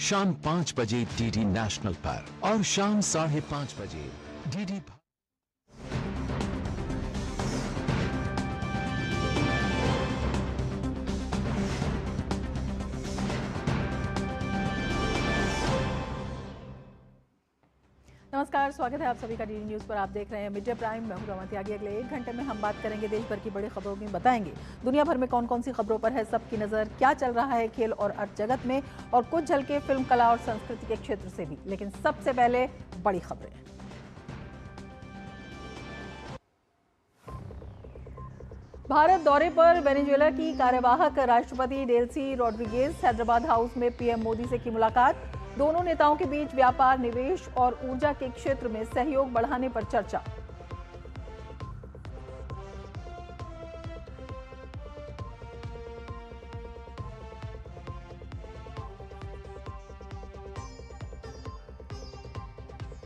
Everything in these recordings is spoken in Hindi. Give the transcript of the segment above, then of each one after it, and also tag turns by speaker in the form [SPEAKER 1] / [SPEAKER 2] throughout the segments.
[SPEAKER 1] शाम 5 बजे डीडी नेशनल पर और शाम 5:30 बजे डीडी।
[SPEAKER 2] नमस्कार, स्वागत है आप सभी का डीडी न्यूज़ पर। आप देख रहे हैं मिड डे प्राइम। मैं हूं रमा त्यागी। अगले 1 घंटे में हम बात करेंगे देश भर की बड़ी खबरों की, बताएंगे दुनिया भर में कौन कौन सी खबरों पर है सबकी नज़र, क्या चल रहा है खेल और अर्थ जगत में, और कुछ झलके फिल्म, कला और संस्कृति के क्षेत्र से भी। लेकिन सबसे पहले बड़ी खबरें। भारत दौरे पर वेनेजुएला की कार्यवाहक राष्ट्रपति डेल्सी रॉड्रिगेज हैदराबाद हाउस में पीएम मोदी से की मुलाकात। दोनों नेताओं के बीच व्यापार, निवेश और ऊर्जा के क्षेत्र में सहयोग बढ़ाने पर चर्चा।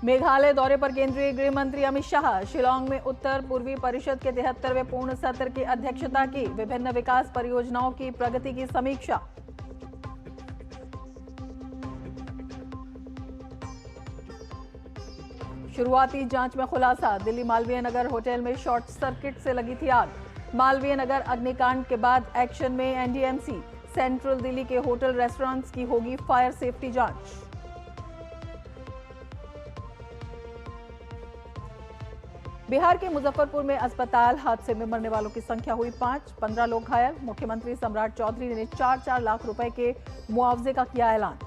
[SPEAKER 2] मेघालय दौरे पर केंद्रीय गृह मंत्री अमित शाह। शिलांग में उत्तर पूर्वी परिषद के 73वें पूर्ण सत्र की अध्यक्षता की। विभिन्न विकास परियोजनाओं की प्रगति की समीक्षा। शुरुआती जांच में खुलासा, दिल्ली मालवीय नगर होटल में शॉर्ट सर्किट से लगी थी आग। मालवीय नगर अग्निकांड के बाद एक्शन में एनडीएमसी। सेंट्रल दिल्ली के होटल रेस्टोरेंट्स की होगी फायर सेफ्टी जांच। बिहार के मुजफ्फरपुर में अस्पताल हादसे में मरने वालों की संख्या हुई 5, 15 लोग घायल। मुख्यमंत्री सम्राट चौधरी ने 4-4 लाख रुपए के मुआवजे का किया ऐलान।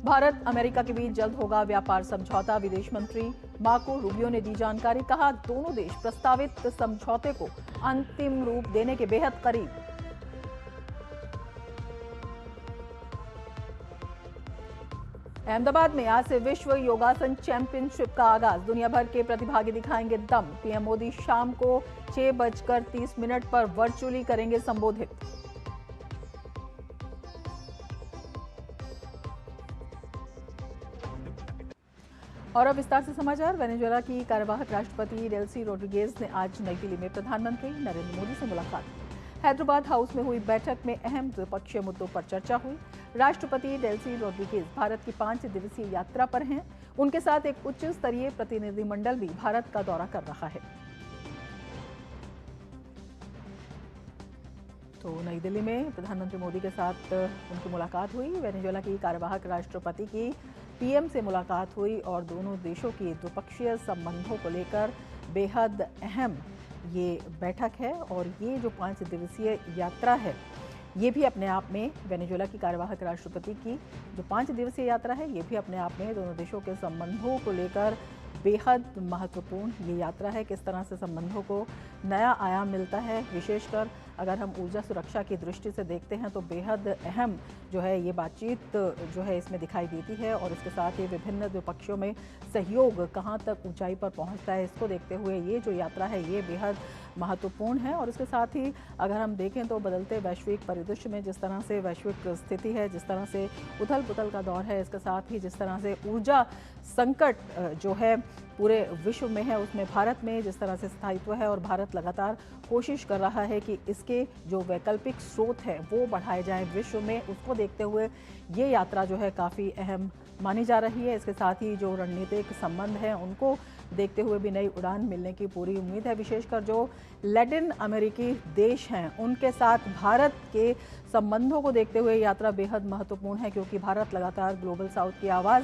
[SPEAKER 2] भारत अमेरिका के बीच जल्द होगा व्यापार समझौता। विदेश मंत्री मार्को रूबियो ने दी जानकारी। कहा, दोनों देश प्रस्तावित समझौते को अंतिम रूप देने के बेहद करीब। अहमदाबाद में आज से विश्व योगासन चैंपियनशिप का आगाज। दुनिया भर के प्रतिभागी दिखाएंगे दम। पीएम मोदी शाम को 6:30 पर वर्चुअली करेंगे संबोधित। और अब विस्तार से समाचार। वेनेजुएला की कार्यवाहक राष्ट्रपति डेल्सी रॉड्रिगेज ने आज नई दिल्ली में प्रधानमंत्री नरेंद्र मोदी से मुलाकात की। हैदराबाद हाउस में हुई बैठक में अहम द्विपक्षीय मुद्दों पर चर्चा हुई। राष्ट्रपति डेल्सी रॉड्रिगेज भारत की 5 दिवसीय यात्रा पर हैं। उनके साथ एक उच्च स्तरीय प्रतिनिधिमंडल भी भारत का दौरा कर रहा है। तो नई दिल्ली में प्रधानमंत्री मोदी के साथ उनकी मुलाकात हुई। वेनेजुएला की कार्यवाहक राष्ट्रपति की पीएम से मुलाकात हुई और दोनों देशों की द्विपक्षीय संबंधों को लेकर बेहद अहम ये बैठक है। और ये जो 5 दिवसीय यात्रा है, ये भी अपने आप में वेनेजुएला की कार्यवाहक राष्ट्रपति की जो 5 दिवसीय यात्रा है, ये भी अपने आप में दोनों देशों के संबंधों को लेकर बेहद महत्वपूर्ण ये यात्रा है। किस तरह से संबंधों को नया आयाम मिलता है, विशेषकर अगर हम ऊर्जा सुरक्षा की दृष्टि से देखते हैं तो बेहद अहम जो है ये बातचीत जो है इसमें दिखाई देती है। और इसके साथ ही विभिन्न द्विपक्षों में सहयोग कहाँ तक ऊंचाई पर पहुंचता है, इसको देखते हुए ये जो यात्रा है ये बेहद महत्वपूर्ण है। और इसके साथ ही अगर हम देखें तो बदलते वैश्विक परिदृश्य में जिस तरह से वैश्विक स्थिति है, जिस तरह से उथल पुथल का दौर है, इसके साथ ही जिस तरह से ऊर्जा संकट जो है पूरे विश्व में है, उसमें भारत में जिस तरह से स्थायित्व है और भारत लगातार कोशिश कर रहा है कि इसके जो वैकल्पिक स्रोत है वो बढ़ाए जाएं विश्व में, उसको देखते हुए ये यात्रा जो है काफ़ी अहम मानी जा रही है। इसके साथ ही जो रणनीतिक संबंध हैं उनको देखते हुए भी नई उड़ान मिलने की पूरी उम्मीद है। विशेषकर जो लैटिन अमेरिकी देश हैं उनके साथ भारत के संबंधों को देखते हुए यात्रा बेहद महत्वपूर्ण है, क्योंकि भारत लगातार ग्लोबल साउथ की आवाज़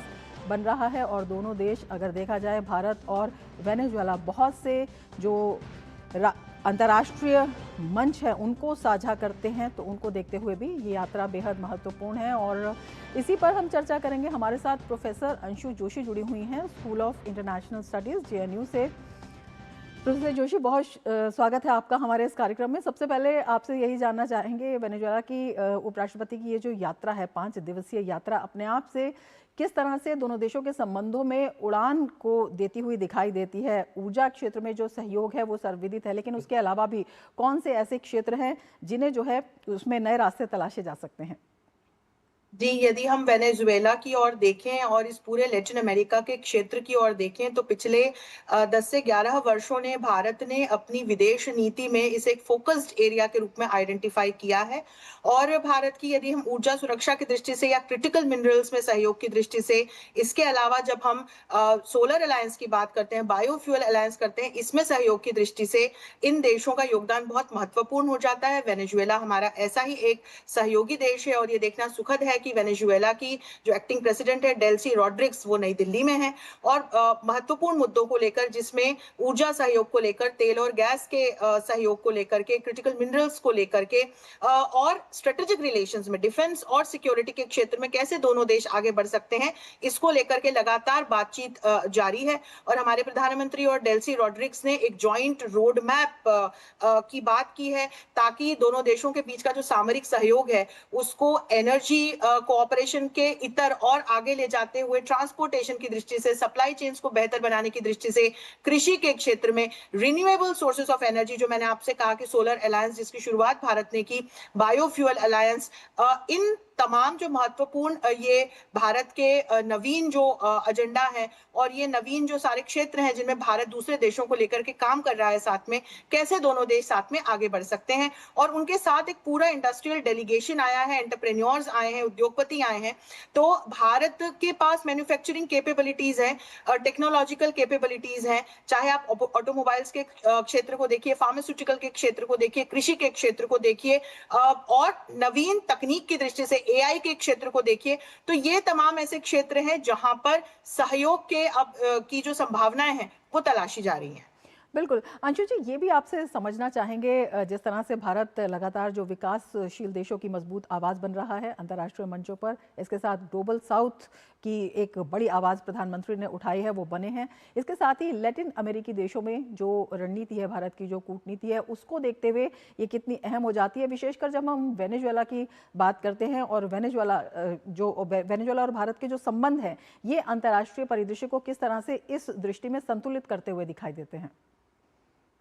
[SPEAKER 2] बन रहा है। और दोनों देश अगर देखा जाए, भारत और वेनेजुएला बहुत से जो अंतर्राष्ट्रीय मंच है उनको साझा करते हैं, तो उनको देखते हुए भी ये यात्रा बेहद महत्वपूर्ण है। और इसी पर हम चर्चा करेंगे। हमारे साथ प्रोफेसर अंशु जोशी जुड़ी हुई हैं school of international studies JNU से। प्रोफेसर जोशी, बहुत स्वागत है आपका हमारे इस कार्यक्रम में। सबसे पहले आपसे यही जानना चाहेंगे, वेनेजुएला की उपराष्ट्रपति की ये जो यात्रा है, 5 दिवसीय यात्रा, अपने आप से किस तरह से दोनों देशों के संबंधों में उड़ान को देती हुई दिखाई देती है? ऊर्जा क्षेत्र में जो सहयोग है वो सर्वविदित है, लेकिन उसके अलावा भी कौन से ऐसे क्षेत्र हैं जिन्हें जो है उसमें नए रास्ते तलाशे जा सकते हैं?
[SPEAKER 3] जी, यदि हम वेनेजुएला की ओर देखें और इस पूरे लैटिन अमेरिका के क्षेत्र की ओर देखें तो पिछले 10 से 11 वर्षों ने भारत ने अपनी विदेश नीति में इसे एक फोकस्ड एरिया के रूप में आइडेंटिफाई किया है। और भारत की यदि हम ऊर्जा सुरक्षा की दृष्टि से या क्रिटिकल मिनरल्स में सहयोग की दृष्टि से, इसके अलावा जब हम सोलर अलायंस की बात करते हैं, बायोफ्यूल अलायंस करते हैं, इसमें सहयोग की दृष्टि से इन देशों का योगदान बहुत महत्वपूर्ण हो जाता है। वेनेजुएला हमारा ऐसा ही एक सहयोगी देश है और ये देखना सुखद है कि वेनेजुएला की जो एक्टिंग प्रेसिडेंट है डेल्सी रॉड्रिग्स, वो नई दिल्ली में है और महत्वपूर्ण मुद्दों को लेकर, जिसमें ऊर्जा सहयोग को लेकर, तेल और गैस के सहयोग को लेकर के, क्रिटिकल मिनरल्स को लेकर के और स्ट्रेटेजिक रिलेशंस में डिफेंस और सिक्योरिटी के क्षेत्र में कैसे दोनों देश आगे बढ़ सकते हैं, इसको लेकर के लगातार बातचीत जारी है। और हमारे प्रधानमंत्री और डेल्सी रॉड्रिग्स ने एक जॉइंट रोड मैप की बात की है, ताकि दोनों देशों के बीच का जो सामरिक सहयोग है उसको एनर्जी कोऑपरेशन के इतर और आगे ले जाते हुए, ट्रांसपोर्टेशन की दृष्टि से, सप्लाई चेन्स को बेहतर बनाने की दृष्टि से, कृषि के क्षेत्र में, रिन्यूएबल सोर्सेज ऑफ एनर्जी, जो मैंने आपसे कहा कि सोलर अलायंस जिसकी शुरुआत भारत ने की, बायोफ्यूल अलायंस, इन तमाम जो महत्वपूर्ण ये भारत के नवीन जो एजेंडा है और ये नवीन जो सारे क्षेत्र हैं जिनमें भारत दूसरे देशों को लेकर के काम कर रहा है, साथ में कैसे दोनों देश साथ में आगे बढ़ सकते हैं। और उनके साथ एक पूरा इंडस्ट्रियल डेलीगेशन आया है, एंटरप्रेन्योर्स आए हैं, उद्योगपति आए हैं। तो भारत के पास मैन्युफैक्चरिंग कैपेबिलिटीज हैं, टेक्नोलॉजिकल कैपेबिलिटीज हैं, चाहे आप ऑटोमोबाइल्स के क्षेत्र को देखिए, फार्मास्यूटिकल के क्षेत्र को देखिए, कृषि के क्षेत्र को देखिए और नवीन तकनीक की दृष्टि से एआई के क्षेत्र को देखिए। तो ये तमाम ऐसे क्षेत्र हैं जहां पर सहयोग के अब की जो संभावनाएं हैं वो तलाशी जा रही हैं।
[SPEAKER 2] बिल्कुल। अंशु जी, ये भी आपसे समझना चाहेंगे, जिस तरह से भारत लगातार जो विकासशील देशों की मजबूत आवाज़ बन रहा है अंतर्राष्ट्रीय मंचों पर, इसके साथ ग्लोबल साउथ की एक बड़ी आवाज़ प्रधानमंत्री ने उठाई है, वो बने हैं। इसके साथ ही लैटिन अमेरिकी देशों में जो रणनीति है भारत की, जो कूटनीति है, उसको देखते हुए ये कितनी अहम हो जाती है, विशेषकर जब हम वेनेजुएला की बात करते हैं। और वेनेजुएला और भारत के जो संबंध हैं, ये अंतर्राष्ट्रीय परिदृश्य को किस तरह से इस दृष्टि में संतुलित करते हुए दिखाई देते हैं?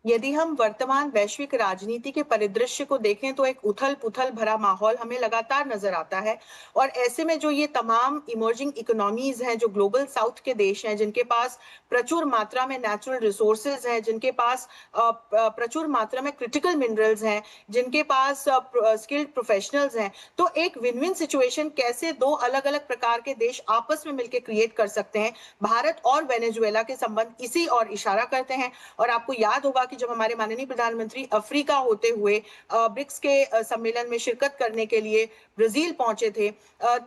[SPEAKER 3] यदि हम वर्तमान वैश्विक राजनीति के परिदृश्य को देखें तो एक उथल पुथल भरा माहौल हमें लगातार नजर आता है। और ऐसे में जो ये तमाम इमर्जिंग इकोनॉमीज हैं, जो ग्लोबल साउथ के देश हैं, जिनके पास प्रचुर मात्रा में नेचुरल रिसोर्सेज हैं, जिनके पास प्रचुर मात्रा में क्रिटिकल मिनरल्स हैं, जिनके पास स्किल्ड प्रोफेशनल्स हैं, तो एक विन विन सिचुएशन कैसे दो अलग अलग प्रकार के देश आपस में मिलकर क्रिएट कर सकते हैं, भारत और वेनेजुएला के संबंध इसी और इशारा करते हैं। और आपको याद होगा कि जब हमारे माननीय प्रधानमंत्री अफ्रीका होते हुए ब्रिक्स के सम्मेलन में शिरकत करने के लिए ब्राजील पहुंचे थे,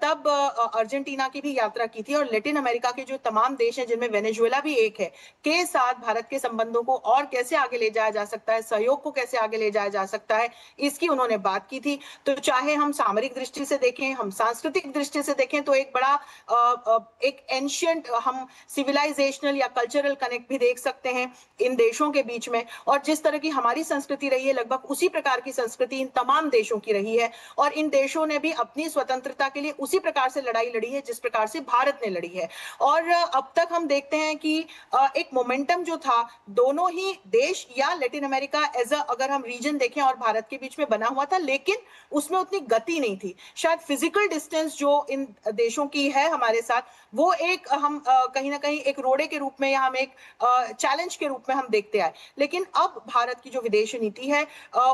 [SPEAKER 3] तब अर्जेंटीना की भी यात्रा की थी। और लैटिन अमेरिका के जो तमाम देश हैं, जिनमें वेनेजुएला भी एक है, के साथ भारत के संबंधों को और कैसे आगे ले जाया जा सकता है, सहयोग को कैसे आगे ले जाया जा सकता है, इसकी उन्होंने बात की थी। तो चाहे हम सामरिक दृष्टि से देखें, हम सांस्कृतिक दृष्टि से देखें, तो एक बड़ा एक एंशिएंट हम सिविलाइजेशनल या कल्चरल कनेक्ट भी देख सकते हैं इन देशों के बीच में। और जिस तरह की हमारी संस्कृति रही है, लगभग उसी प्रकार की संस्कृति इन तमाम देशों की रही है। और इन देशों ने भी अपनी स्वतंत्रता के लिए उसी प्रकार से लड़ाई लड़ी है जिस प्रकार से भारत ने लड़ी है। और अब तक हम देखते हैं कि एक मोमेंटम जो था दोनों ही देश या लैटिन अमेरिका एज अगर हम रीजन देखें और भारत के बीच में बना हुआ था, लेकिन उसमें उतनी गति नहीं थी। शायद फिजिकल डिस्टेंस जो इन देशों की है हमारे साथ, वो एक हम कहीं ना कहीं एक रोड़े के रूप में या हम एक चैलेंज के रूप में हम देखते आए। लेकिन अब भारत की जो विदेश नीति है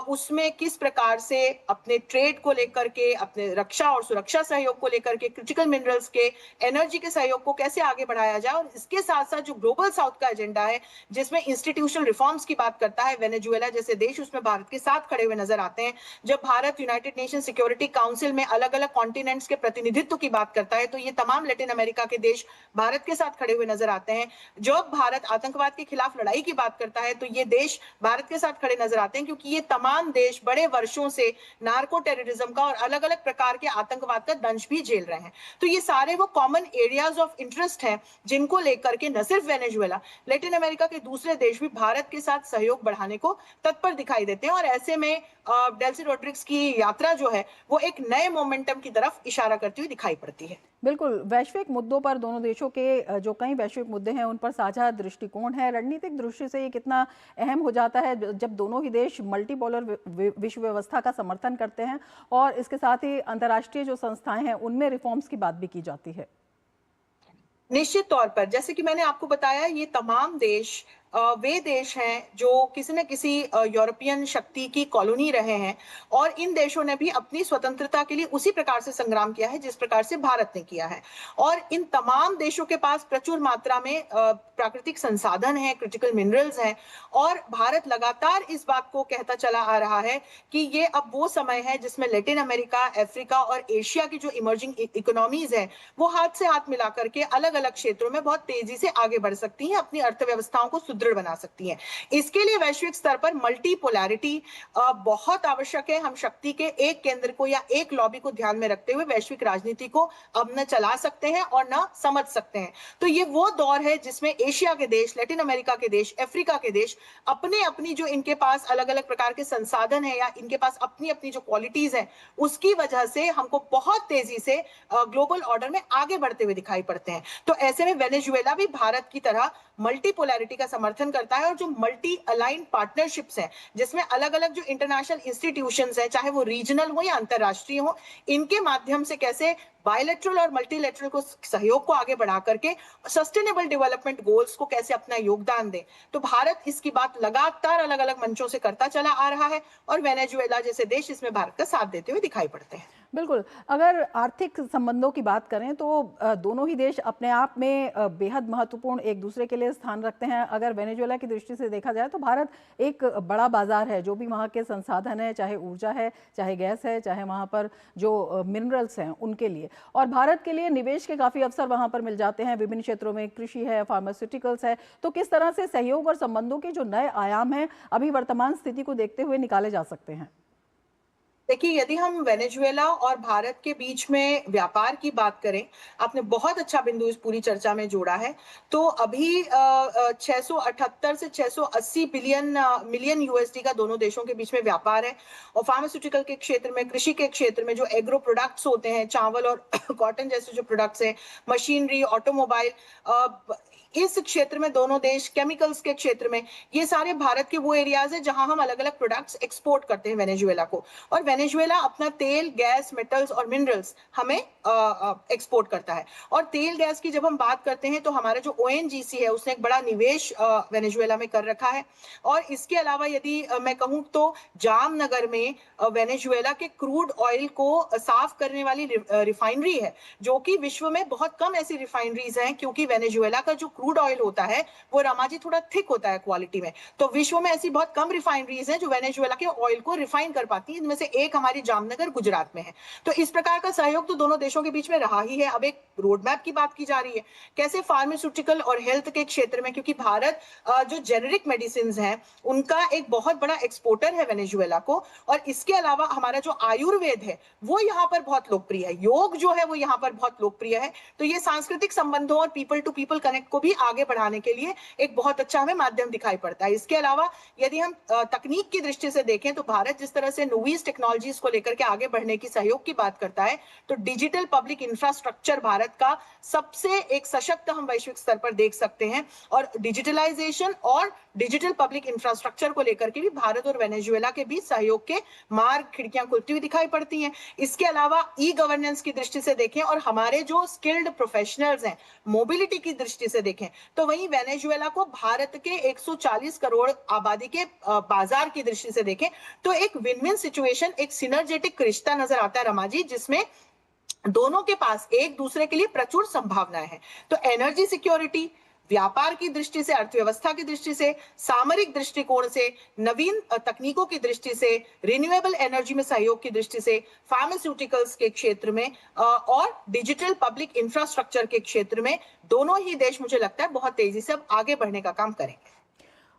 [SPEAKER 3] उसमें किस प्रकार से अपने ट्रेड को लेकर के, अपने रक्षा और सुरक्षा सहयोग को लेकर के, क्रिटिकल मिनरल्स के, एनर्जी के सहयोग को कैसे आगे बढ़ाया जाए, और इसके साथ साथ जो ग्लोबल साउथ का एजेंडा है जिसमें इंस्टीट्यूशनल रिफॉर्म्स की बात करता है, वेनेजुएला जैसे देश उसमें भारत के साथ खड़े हुए नजर आते हैं। जब Bharat United nation security council में अलग अलग कॉन्टिनेंट्स के प्रतिनिधित्व की बात करता है, तो ये तमाम लैटिन अमेरिका के देश भारत के साथ खड़े हुए नजर आते हैं। जब भारत आतंकवाद के खिलाफ लड़ाई की बात करता है तो ये देश भारत के साथ खड़े नजर आते हैं, क्योंकि ये तमाम देश बड़े वर्षों से नार्को टेररिज्म का और अलग अलग प्रकार के आतंकवाद का दंश भी झेल रहे हैं। तो ये सारे वो कॉमन एरियाज ऑफ इंटरेस्ट हैं जिनको लेकर के न सिर्फ वेनेजुएला, लैटिन अमेरिका के दूसरे देश भी भारत के साथ सहयोग बढ़ाने को तत्पर दिखाई देते हैं। और ऐसे में डेल्सी रोड्रिग्स की यात्रा जो है वो एक नए मोमेंटम की तरफ इशारा करती हुई दिखाई पड़ती है।
[SPEAKER 2] बिल्कुल, वैश्विक मुद्दों पर दोनों देशों के जो कई वैश्विक मुद्दे हैं उन पर साझा दृष्टिकोण है। रणनीतिक दृष्टि से ये कितना अहम हो जाता है जब दोनों ही देश मल्टीपोलर विश्व व्यवस्था का समर्थन करते हैं और इसके साथ ही अंतर्राष्ट्रीय जो संस्थाएं हैं उनमें रिफॉर्म्स की बात भी की जाती है।
[SPEAKER 3] निश्चित तौर पर जैसे कि मैंने आपको बताया, ये तमाम देश वे देश हैं जो किसी न किसी यूरोपियन शक्ति की कॉलोनी रहे हैं और इन देशों ने भी अपनी स्वतंत्रता के लिए उसी प्रकार से संग्राम किया है जिस प्रकार से भारत ने किया है। और इन तमाम देशों के पास प्रचुर मात्रा में प्राकृतिक संसाधन है, क्रिटिकल मिनरल्स हैं और भारत लगातार इस बात को कहता चला आ रहा है कि ये अब वो समय है जिसमें लैटिन अमेरिका, अफ्रीका और एशिया की जो इमर्जिंग इकोनॉमीज है वो हाथ से हाथ मिला करके अलग अलग क्षेत्रों में बहुत तेजी से आगे बढ़ सकती हैं, अपनी अर्थव्यवस्थाओं को सुदृढ़ बना सकती हैं। इसके लिए वैश्विक स्तर पर मल्टीपोलैरिटी बहुत आवश्यक है। हम शक्ति के एक केंद्र को या एक लॉबी को ध्यान में रखते हुए वैश्विक राजनीति को अब न चला सकते हैं और न समझ सकते हैं। तो ये वो दौर है जिसमें एशिया के देश, लैटिन अमेरिका के देश, अफ्रीका के देश अपने अपनी जो इनके पास अलग अलग प्रकार के संसाधन है या इनके पास अपनी अपनी जो क्वालिटीज है उसकी वजह से हमको बहुत तेजी से ग्लोबल ऑर्डर में आगे बढ़ते हुए दिखाई पड़ते हैं। तो ऐसे में वेनेजुएला भी भारत की तरह मल्टीपोलैरिटी का समर्थन करता है और जो मल्टी अलाइंड पार्टनरशिप्स हैं जिसमें अलग अलग जो इंटरनेशनल इंस्टीट्यूशंस हैं, चाहे वो रीजनल हो या अंतरराष्ट्रीय हो, इनके माध्यम से कैसे बायलैटरल और मल्टीलैटरल को सहयोग को आगे बढ़ा करके सस्टेनेबल डेवलपमेंट गोल्स को कैसे अपना योगदान दे। तो भारत इसकी बात लगातार अलग अलग मंचों से करता चला आ रहा है और वेनेजुएला जैसे देश इसमें भारत का साथ देते हुए दिखाई पड़ते हैं।
[SPEAKER 2] बिल्कुल, अगर आर्थिक संबंधों की बात करें तो दोनों ही देश अपने आप में बेहद महत्वपूर्ण एक दूसरे के लिए स्थान रखते हैं। अगर वेनेजुएला की दृष्टि से देखा जाए तो भारत एक बड़ा बाजार है, जो भी वहाँ के संसाधन है, चाहे ऊर्जा है, चाहे गैस है, चाहे वहाँ पर जो मिनरल्स हैं उनके लिए, और भारत के लिए निवेश के काफ़ी अवसर वहाँ पर मिल जाते हैं। विभिन्न क्षेत्रों में कृषि है, फार्मास्यूटिकल्स है। तो किस तरह से सहयोग और संबंधों के जो नए आयाम हैं अभी वर्तमान स्थिति को देखते हुए निकाले जा सकते हैं?
[SPEAKER 3] देखिए, यदि हम वेनेजुएला और भारत के बीच में व्यापार की बात करें, आपने बहुत अच्छा बिंदु इस पूरी चर्चा में जोड़ा है। तो अभी 678 से 680 मिलियन यूएसडी का दोनों देशों के बीच में व्यापार है और फार्मास्यूटिकल के क्षेत्र में, कृषि के क्षेत्र में जो एग्रो प्रोडक्ट्स होते हैं, चावल और कॉटन जैसे जो प्रोडक्ट्स हैं, मशीनरी, ऑटोमोबाइल, इस क्षेत्र में दोनों देश, केमिकल्स के क्षेत्र में, ये सारे भारत के वो एरियाज हैं जहां हम अलग अलग प्रोडक्ट्स एक्सपोर्ट करते हैं वेनेजुएला को। और वेनेजुएला अपना तेल, गैस, मेटल्स और मिनरल्स हमें एक्सपोर्ट करता है। और तेल गैस की जब हम बात करते हैं तो हमारा जो ओएनजीसी है उसने एक बड़ा निवेश वेनेजुएला में कर रखा है। और इसके अलावा यदि मैं कहूं तो जामनगर में वेनेजुएला के क्रूड ऑयल को साफ करने वाली रिफाइनरी है, जो कि विश्व में बहुत कम ऐसी रिफाइनरीज हैं, क्योंकि वेनेजुएला का जो क्रूड ऑयल होता है वो रामाजी थोड़ा थिक होता है क्वालिटी में। तो विश्व में ऐसी बहुत कम रिफाइनरीज हैं जो वेनेजुएला के ऑयल को रिफाइन कर पाती हैं, इनमें से एक हमारी जामनगर गुजरात में है। तो इस प्रकार का सहयोग तो दोनों देशों के बीच में रहा ही है। अब एक रोड मैप की बात की जा रही है, कैसे फार्मास्यूटिकल और हेल्थ के क्षेत्र में, क्योंकि भारत जो जेनेरिक मेडिसिन हैं उनका एक बहुत बड़ा एक्सपोर्टर है वेनेजुएला को, और इसके अलावा हमारा जो आयुर्वेद है वो यहाँ पर बहुत लोकप्रिय है, योग जो है वो यहाँ पर बहुत लोकप्रिय है। तो ये सांस्कृतिक संबंधों और पीपल टू पीपल कनेक्ट को भी आगे बढ़ाने के लिए एक बहुत अच्छा हमें माध्यम दिखाई पड़ता है। इसके अलावा यदि हम तकनीक की दृष्टि से देखें तो भारत जिस तरह से नोवीज टेक्नोलॉजीज को लेकर के आगे बढ़ने की सहयोग की बात करता है, तो डिजिटल पब्लिक इंफ्रास्ट्रक्चर भारत का सबसे एक सशक्त हम वैश्विक स्तर पर देख सकते हैं। और डिजिटलाइजेशन और डिजिटल पब्लिक इंफ्रास्ट्रक्चर को लेकर के भी भारत और वेनेजुएला के बीच सहयोग के मार्ग, खिड़कियां खुलती हुई दिखाई पड़ती हैं। इसके अलावा ई गवर्नेंस की दृष्टि से देखें और हमारे जो स्किल्ड प्रोफेशनल्स हैं, मोबिलिटी की दृष्टि से देखें, तो वहीं वेनेजुएला को भारत के 140 करोड़ आबादी के बाजार की दृष्टि से देखें तो एक विन विन सिचुएशन, एक सिनर्जेटिक रिश्ता नजर आता है रमाजी, जिसमें दोनों के पास एक दूसरे के लिए प्रचुर संभावनाएं हैं। तो एनर्जी सिक्योरिटी, व्यापार की दृष्टि से, अर्थव्यवस्था की दृष्टि से, सामरिक दृष्टिकोण से, नवीन तकनीकों की दृष्टि से, रिन्यूएबल एनर्जी में सहयोग की दृष्टि से, फार्मास्यूटिकल्स के क्षेत्र में और डिजिटल पब्लिक इंफ्रास्ट्रक्चर के क्षेत्र में दोनों ही देश मुझे लगता है बहुत तेजी से अब आगे बढ़ने का काम करेंगे।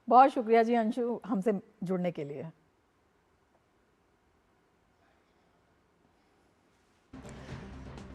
[SPEAKER 2] बहुत शुक्रिया जी अंशु, हमसे जुड़ने के लिए।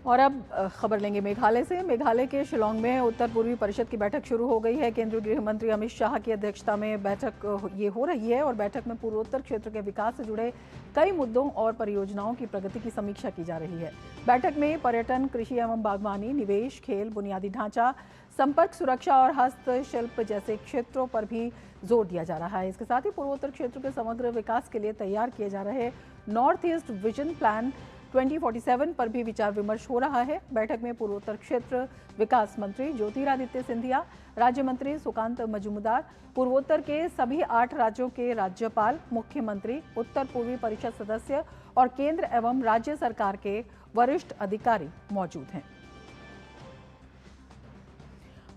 [SPEAKER 2] और अब खबर लेंगे मेघालय से। मेघालय के शिलोंग में उत्तर पूर्वी परिषद की बैठक शुरू हो गई है। केंद्रीय गृह मंत्री अमित शाह की अध्यक्षता में बैठक ये हो रही है और बैठक में पूर्वोत्तर क्षेत्र के विकास से जुड़े कई मुद्दों और परियोजनाओं की प्रगति की समीक्षा की जा रही है। बैठक में पर्यटन, कृषि एवं बागवानी, निवेश, खेल, बुनियादी ढांचा, संपर्क, सुरक्षा और हस्तशिल्प जैसे क्षेत्रों पर भी जोर दिया जा रहा है। इसके साथ ही पूर्वोत्तर क्षेत्र के समग्र विकास के लिए तैयार किए जा रहे नॉर्थ ईस्ट विजन प्लान 2047 पर भी विचार विमर्श हो रहा है। बैठक में पूर्वोत्तर क्षेत्र विकास मंत्री ज्योतिरादित्य सिंधिया, राज्य मंत्री सुकांत मजूमदार, पूर्वोत्तर के सभी 8 राज्यों के राज्यपाल, मुख्यमंत्री, उत्तर पूर्वी परिषद सदस्य और केंद्र एवं राज्य सरकार के वरिष्ठ अधिकारी मौजूद हैं।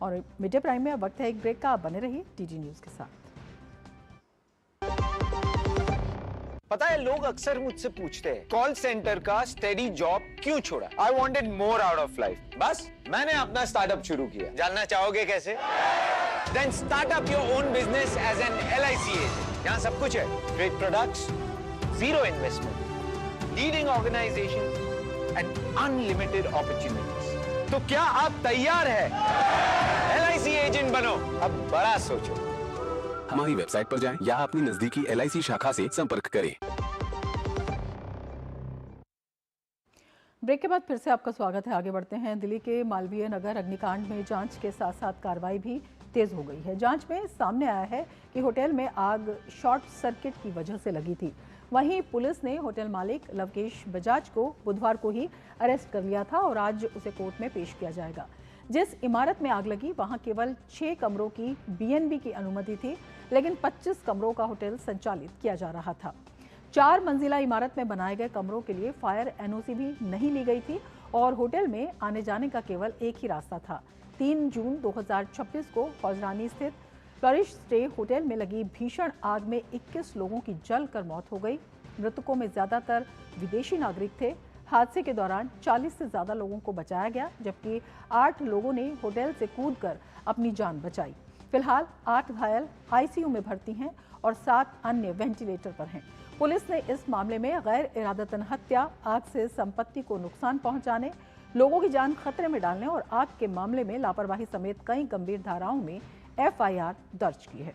[SPEAKER 2] और मिड डे प्राइम में अब वक्त है एक ब्रेक का। आप बने रहिए डीडी न्यूज के साथ।
[SPEAKER 4] पता है, लोग अक्सर मुझसे पूछते हैं कॉल सेंटर का स्टेडी जॉब क्यों छोड़ा। I wanted more out of life. बस मैंने अपना स्टार्टअप शुरू किया। जानना चाहोगे कैसे? Then start up your own business as an LIC agent. यहाँ सब कुछ है, great products, zero investment, leading organisation and unlimited opportunities. तो क्या आप तैयार है? LIC एजेंट बनो, अब बड़ा सोचो।
[SPEAKER 5] हमारी वेबसाइट पर जाएं या अपनी नजदीकी LIC शाखा से संपर्क करें।
[SPEAKER 2] ब्रेक के बाद फिर से आपका स्वागत है। आगे बढ़ते हैं। दिल्ली के मालवीय नगर अग्निकांड में जांच के साथ साथ कार्रवाई भी तेज हो गई है। जांच में सामने आया है कि होटल में आग शॉर्ट सर्किट की वजह से लगी थी। वहीं पुलिस ने होटल मालिक लवकेश बजाज को बुधवार को ही अरेस्ट कर लिया था और आज उसे कोर्ट में पेश किया जाएगा। जिस इमारत में आग लगी वहां केवल 6 कमरों की BNB की अनुमति थी, लेकिन 25 कमरों का होटल संचालित किया जा रहा था। 4 मंजिला इमारत में बनाए गए कमरों के लिए फायर NOC भी नहीं ली गई थी और होटल में आने जाने का केवल एक ही रास्ता था। 3 जून 2026 को हौजरानी स्थित फ्लरिश स्टे होटल में लगी भीषण आग में 21 लोगों की जलकर मौत हो गई। मृतकों में ज्यादातर विदेशी नागरिक थे। हादसे के दौरान 40 से ज्यादा लोगों को बचाया गया, जबकि 8 लोगों ने होटल से कूदकर अपनी जान बचाई। फिलहाल 8 घायल ICU में भर्ती हैं और 7 अन्य वेंटिलेटर पर हैं। पुलिस ने इस मामले में गैर इरादतन हत्या, आग से संपत्ति को नुकसान पहुंचाने, लोगों की जान खतरे में डालने और आग के मामले में लापरवाही समेत कई गंभीर धाराओं में FIR दर्ज की है।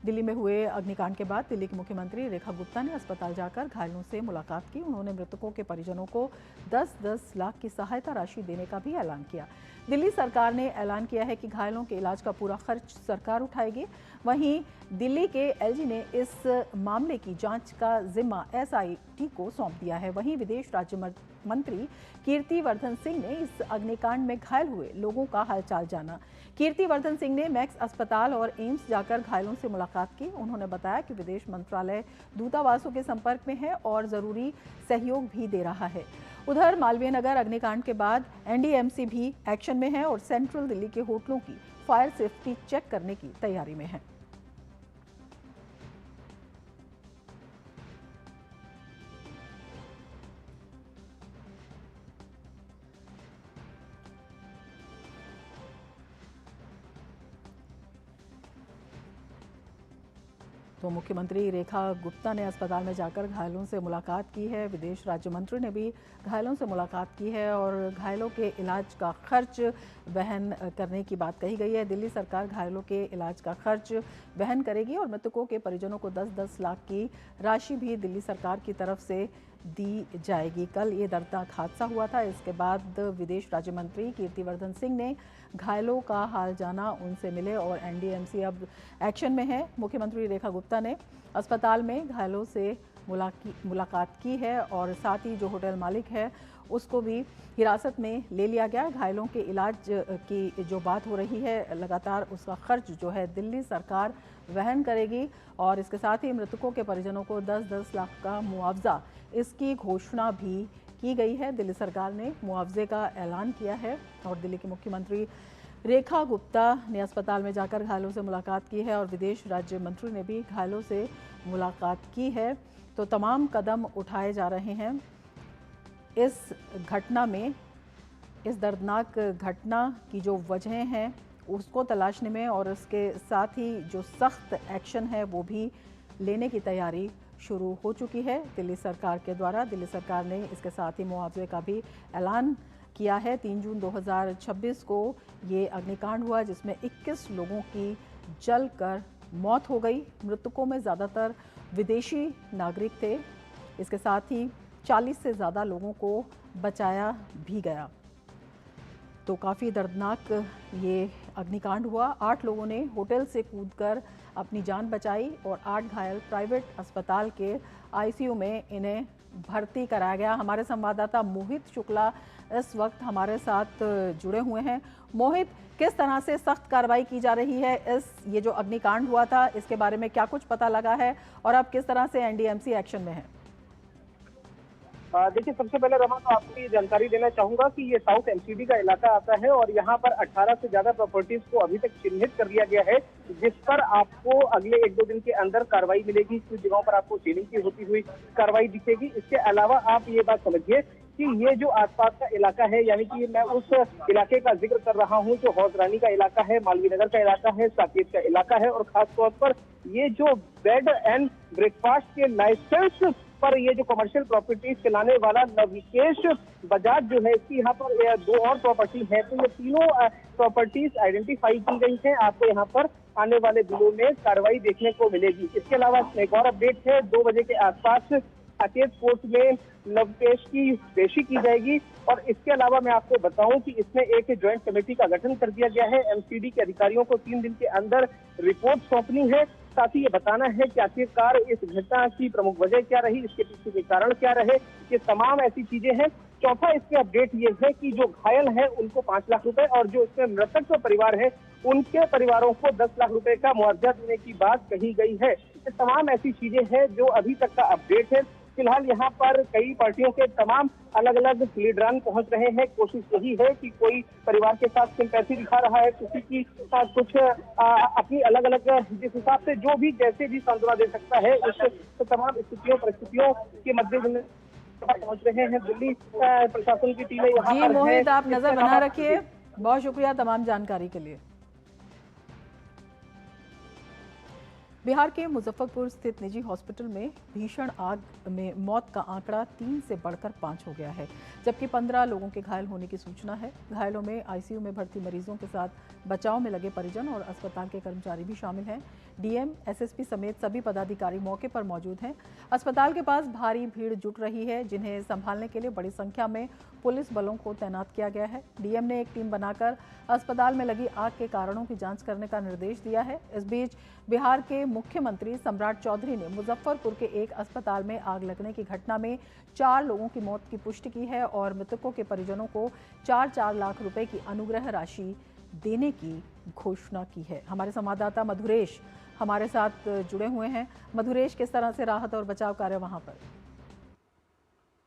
[SPEAKER 2] दिल्ली में हुए अग्निकांड के बाद दिल्ली की मुख्यमंत्री रेखा गुप्ता ने अस्पताल जाकर घायलों से मुलाकात की। उन्होंने मृतकों के परिजनों को 10-10 लाख की सहायता राशि देने का भी ऐलान किया। दिल्ली सरकार ने ऐलान किया है कि घायलों के इलाज का पूरा खर्च सरकार उठाएगी। वहीं दिल्ली के LG ने इस मामले की जांच का जिम्मा SIT को सौंप दिया है। वहीं विदेश राज्य मंत्री कीर्तिवर्धन सिंह ने इस अग्निकांड में घायल हुए लोगों का हालचाल जाना। कीर्तिवर्धन सिंह ने मैक्स अस्पताल और एम्स जाकर घायलों से मुलाकात की। उन्होंने बताया कि विदेश मंत्रालय दूतावासों के संपर्क में है और जरूरी सहयोग भी दे रहा है। उधर मालवीय नगर अग्निकांड के बाद NDMC भी एक्शन में है और सेंट्रल दिल्ली के होटलों की फायर सेफ्टी चेक करने की तैयारी में है। तो मुख्यमंत्री रेखा गुप्ता ने अस्पताल में जाकर घायलों से मुलाकात की है। विदेश राज्य मंत्री ने भी घायलों से मुलाकात की है और घायलों के इलाज का खर्च वहन करने की बात कही गई है। दिल्ली सरकार घायलों के इलाज का खर्च वहन करेगी और मृतकों के परिजनों को 10-10 लाख की राशि भी दिल्ली सरकार की तरफ से दी जाएगी। कल ये दर्दनाक हादसा हुआ था। इसके बाद विदेश राज्य मंत्री कीर्तिवर्धन सिंह ने घायलों का हाल जाना, उनसे मिले और NDMC अब एक्शन में है। मुख्यमंत्री रेखा गुप्ता ने अस्पताल में घायलों से मुलाकात की है और साथ ही जो होटल मालिक है उसको भी हिरासत में ले लिया गया। घायलों के इलाज की जो बात हो रही है, लगातार उसका खर्च जो है दिल्ली सरकार वहन करेगी और इसके साथ ही मृतकों के परिजनों को 10-10 लाख का मुआवजा, इसकी घोषणा भी की गई है। दिल्ली सरकार ने मुआवजे का ऐलान किया है और दिल्ली के मुख्यमंत्री रेखा गुप्ता ने अस्पताल में जाकर घायलों से मुलाकात की है और विदेश राज्य मंत्री ने भी घायलों से मुलाकात की है। तो तमाम कदम उठाए जा रहे हैं इस घटना में, इस दर्दनाक घटना की जो वजहें हैं उसको तलाशने में और उसके साथ ही जो सख्त एक्शन है वो भी लेने की तैयारी शुरू हो चुकी है दिल्ली सरकार के द्वारा। दिल्ली सरकार ने इसके साथ ही मुआवजे का भी ऐलान किया है। 3 जून 2026 को ये अग्निकांड हुआ जिसमें 21 लोगों की जलकर मौत हो गई। मृतकों में ज़्यादातर विदेशी नागरिक थे। इसके साथ ही 40 से ज़्यादा लोगों को बचाया भी गया। तो काफ़ी दर्दनाक ये अग्निकांड हुआ। 8 लोगों ने होटल से कूदकर अपनी जान बचाई और 8 घायल प्राइवेट अस्पताल के आईसीयू में इन्हें भर्ती कराया गया। हमारे संवाददाता मोहित शुक्ला इस वक्त हमारे साथ जुड़े हुए हैं। मोहित, किस तरह से सख्त कार्रवाई की जा रही है ये जो अग्निकांड हुआ था इसके बारे में क्या कुछ पता लगा है और अब किस तरह से एनडीएमसी एक्शन में है?
[SPEAKER 6] देखिए, सबसे पहले रमा तो आपको ये जानकारी देना चाहूंगा कि ये साउथ एमसीडी का इलाका आता है और यहाँ पर 18 से ज्यादा प्रॉपर्टीज को अभी तक चिन्हित कर दिया गया है, जिस पर आपको अगले 1-2 दिन के अंदर कार्रवाई मिलेगी। कुछ जगहों पर आपको सीलिंग की होती हुई कार्रवाई दिखेगी। इसके अलावा आप ये बात समझिए कि ये जो आसपास का इलाका है, यानी कि मैं उस इलाके का जिक्र कर रहा हूँ जो हौजरानी का इलाका है, मालवीय नगर का इलाका है, साकेत का इलाका है, और खास तौर पर ये जो बेड एंड ब्रेकफास्ट के लाइसेंस पर ये जो कमर्शियल प्रॉपर्टीज चलाने वाला नवविकेश बजाज जो है, इसकी यहाँ पर 2 और प्रॉपर्टी है। तो ये तीनों प्रॉपर्टीज आइडेंटिफाई की गई हैं। आपको यहाँ पर आने वाले दिनों में कार्रवाई देखने को मिलेगी। इसके अलावा एक और अपडेट है, 2 बजे के आसपास साकेत कोर्ट में नवकेश की पेशी की जाएगी। और इसके अलावा मैं आपको बताऊं कि इसमें एक ज्वाइंट कमेटी का गठन कर दिया गया है। एमसीडी के अधिकारियों को 3 दिन के अंदर रिपोर्ट सौंपनी है। साथ ही ये बताना है कि आखिरकार इस घटना की प्रमुख वजह क्या रही, इसके पीछे के कारण क्या रहे, ये तमाम ऐसी चीजें हैं। चौथा इसके अपडेट ये है कि जो घायल है उनको 5 लाख रुपए और जो इसमें मृतक का परिवार है उनके परिवारों को 10 लाख रुपए का मुआवजा देने की बात कही गई है। ये तमाम ऐसी चीजें हैं जो अभी तक का अपडेट है। फिलहाल यहाँ पर कई पार्टियों के तमाम अलग अलग लीडरान पहुंच रहे हैं। कोशिश यही है कि कोई परिवार के साथ सिंपैथी दिखा रहा है, किसी की कुछ अपनी अलग अलग जिस हिसाब से जो भी जैसे भी सांत्वना दे सकता है, उस तमाम स्थितियों परिस्थितियों के मद्देनजर पहुंच रहे हैं। दिल्ली प्रशासन की टीमें यहाँ पर
[SPEAKER 2] मोहित, आप नजर बना रखिए। बहुत शुक्रिया तमाम जानकारी के लिए। बिहार के मुजफ्फरपुर स्थित निजी हॉस्पिटल में भीषण आग में मौत का आंकड़ा 3 से बढ़कर 5 हो गया है, जबकि 15 लोगों के घायल होने की सूचना है। घायलों में आईसीयू में भर्ती मरीजों के साथ बचाव में लगे परिजन और अस्पताल के कर्मचारी भी शामिल हैं। डीएम, एसएसपी समेत सभी पदाधिकारी मौके पर मौजूद हैं। अस्पताल के पास भारी भीड़ जुट रही है, जिन्हें संभालने के लिए बड़ी संख्या में पुलिस बलों को तैनात किया गया है। डीएम ने एक टीम बनाकर अस्पताल में लगी आग के कारणों की जांच करने का निर्देश दिया है। इस बीच बिहार के मुख्यमंत्री सम्राट चौधरी ने मुजफ्फरपुर के एक अस्पताल में आग लगने की घटना में 4 लोगों की मौत की पुष्टि की है और मृतकों के परिजनों को 4-4 लाख रुपए की अनुग्रह राशि देने की घोषणा की है। हमारे संवाददाता मधुरेश हमारे साथ जुड़े हुए हैं। मधुरेश, किस तरह से राहत और बचाव कार्य वहां पर?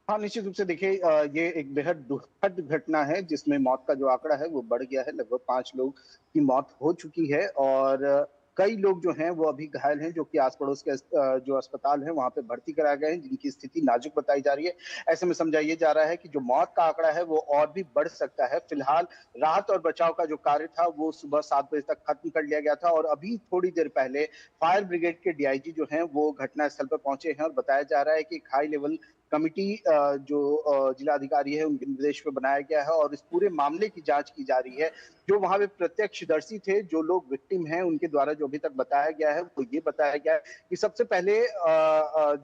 [SPEAKER 7] हाँ, निश्चित रूप से देखिए, ये एक बेहद दुखद घटना है जिसमें मौत का जो आंकड़ा है वो बढ़ गया है। लगभग 5 लोग की मौत हो चुकी है और कई लोग जो हैं वो अभी घायल हैं, जो कि आस पड़ोस के जो अस्पताल है वहां पे भर्ती कराए गए हैं, जिनकी स्थिति नाजुक बताई जा रही है। ऐसे में समझाइए जा रहा है कि जो मौत का आंकड़ा है वो और भी बढ़ सकता है। फिलहाल राहत और बचाव का जो कार्य था वो सुबह 7 बजे तक खत्म कर लिया गया था और अभी थोड़ी देर पहले फायर ब्रिगेड के डीआईजी जो हैं वो घटनास्थल पर पहुंचे हैं और बताया जा रहा है कि हाई लेवल कमिटी जो जिलाधिकारी है उनके निर्देश पे बनाया गया है और इस पूरे मामले की जांच की जा रही है। जो वहां पे प्रत्यक्षदर्शी थे, जो लोग विक्टिम हैं, उनके द्वारा जो अभी तक बताया गया है वो ये बताया गया है कि सबसे पहले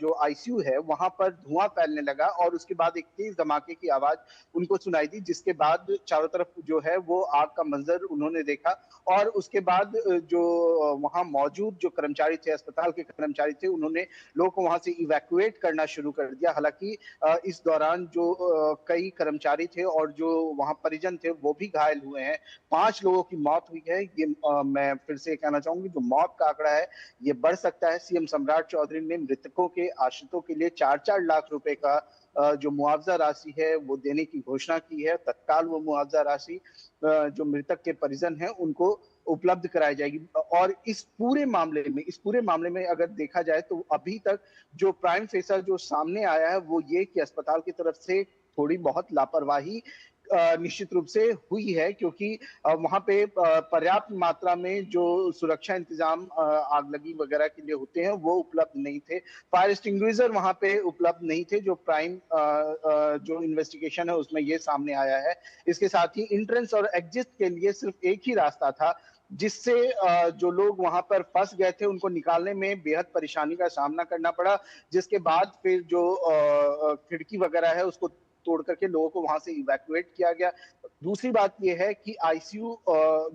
[SPEAKER 7] जो आईसीयू है वहां पर धुआं फैलने लगा और उसके बाद एक तेज धमाके की आवाज उनको सुनाई दी, जिसके बाद चारों तरफ जो है वो आग का मंजर उन्होंने देखा और उसके बाद जो वहां मौजूद जो कर्मचारी थे, अस्पताल के कर्मचारी थे, उन्होंने लोगों को वहां से इवैक्यूएट करना शुरू कर दिया। हालांकि इस दौरान जो कई कर्मचारी थे और जो वहां परिजन थे वो भी घायल हुए हैं। 5 लोगों की मौत हुई है। ये मैं फिर से कहना चाहूंगी, जो मौत का आंकड़ा है ये बढ़ सकता है। सीएम सम्राट चौधरी ने मृतकों के आश्रितों के लिए 4-4 लाख रुपए का जो मुआवजा राशि है वो देने की घोषणा की है। तत्काल वो मुआवजा राशि जो मृतक के परिजन हैं उनको उपलब्ध कराई जाएगी। और इस पूरे मामले में अगर देखा जाए तो अभी तक जो प्राइम फेसर जो सामने आया है वो ये कि अस्पताल की तरफ से थोड़ी बहुत लापरवाही निश्चित रूप से हुई है, क्योंकि वहां पे पर्याप्त मात्रा में जो सुरक्षा इंतजाम आग लगी वगैरह के लिए होते हैं वो उपलब्ध नहीं थे। फायर एक्सटिंग्विशर वहां पे उपलब्ध नहीं थे, जो प्राइम जो इन्वेस्टिगेशन है उसमें ये सामने आया है। इसके साथ ही एंट्रेंस और एग्जिट के लिए सिर्फ एक ही रास्ता था, जिससे जो लोग वहां पर फंस गए थे उनको निकालने में बेहद परेशानी का सामना करना पड़ा, जिसके बाद फिर जो खिड़की वगैरह है उसको तोड़ करके लोगों को वहां से इवैक्यूएट किया गया। दूसरी बात यह है कि आईसीयू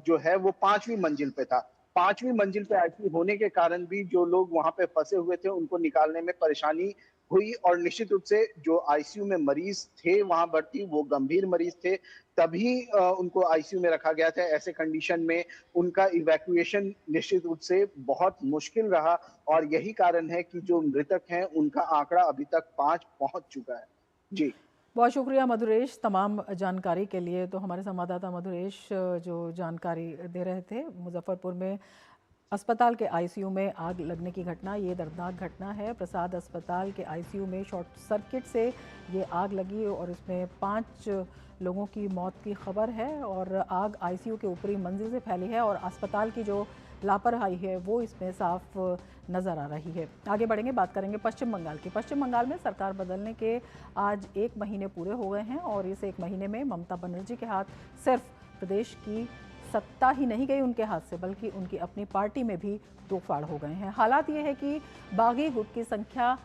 [SPEAKER 7] जो है वो 5वीं मंजिल पे था। 5वीं मंजिल पे आईसीयू होने के कारण भी जो लोग वहां पे फंसे हुए थे उनको निकालने में परेशानी हुई, और निश्चित रूप से जो आईसीयू में मरीज थे वहां भर्ती, वो गंभीर मरीज थे, तभी उनको आईसीयू में रखा गया था। ऐसे कंडीशन में उनका इवैक्यूएशन निश्चित रूप से बहुत मुश्किल रहा, और यही कारण है कि जो मृतक हैं उनका आंकड़ा अभी तक 5 पहुंच चुका है। जी,
[SPEAKER 2] बहुत शुक्रिया मधुरेश तमाम जानकारी के लिए। तो हमारे संवाददाता मधुरेश जो जानकारी दे रहे थे, मुजफ्फरपुर में अस्पताल के आईसीयू में आग लगने की घटना, ये दर्दनाक घटना है। प्रसाद अस्पताल के आईसीयू में शॉर्ट सर्किट से ये आग लगी और इसमें 5 लोगों की मौत की खबर है, और आग आईसीयू के ऊपरी मंजिल से फैली है और अस्पताल की जो लापरवाही है वो इसमें साफ नज़र आ रही है। आगे बढ़ेंगे, बात करेंगे पश्चिम बंगाल की। पश्चिम बंगाल में सरकार बदलने के आज 1 महीने पूरे हो गए हैं, और इस 1 महीने में ममता बनर्जी के हाथ सिर्फ प्रदेश की सत्ता ही नहीं गई उनके हाथ से, बल्कि उनकी अपनी पार्टी में भी तोड़फाड़ हो गए हैं। हालात ये है कि बागी गुट की संख्या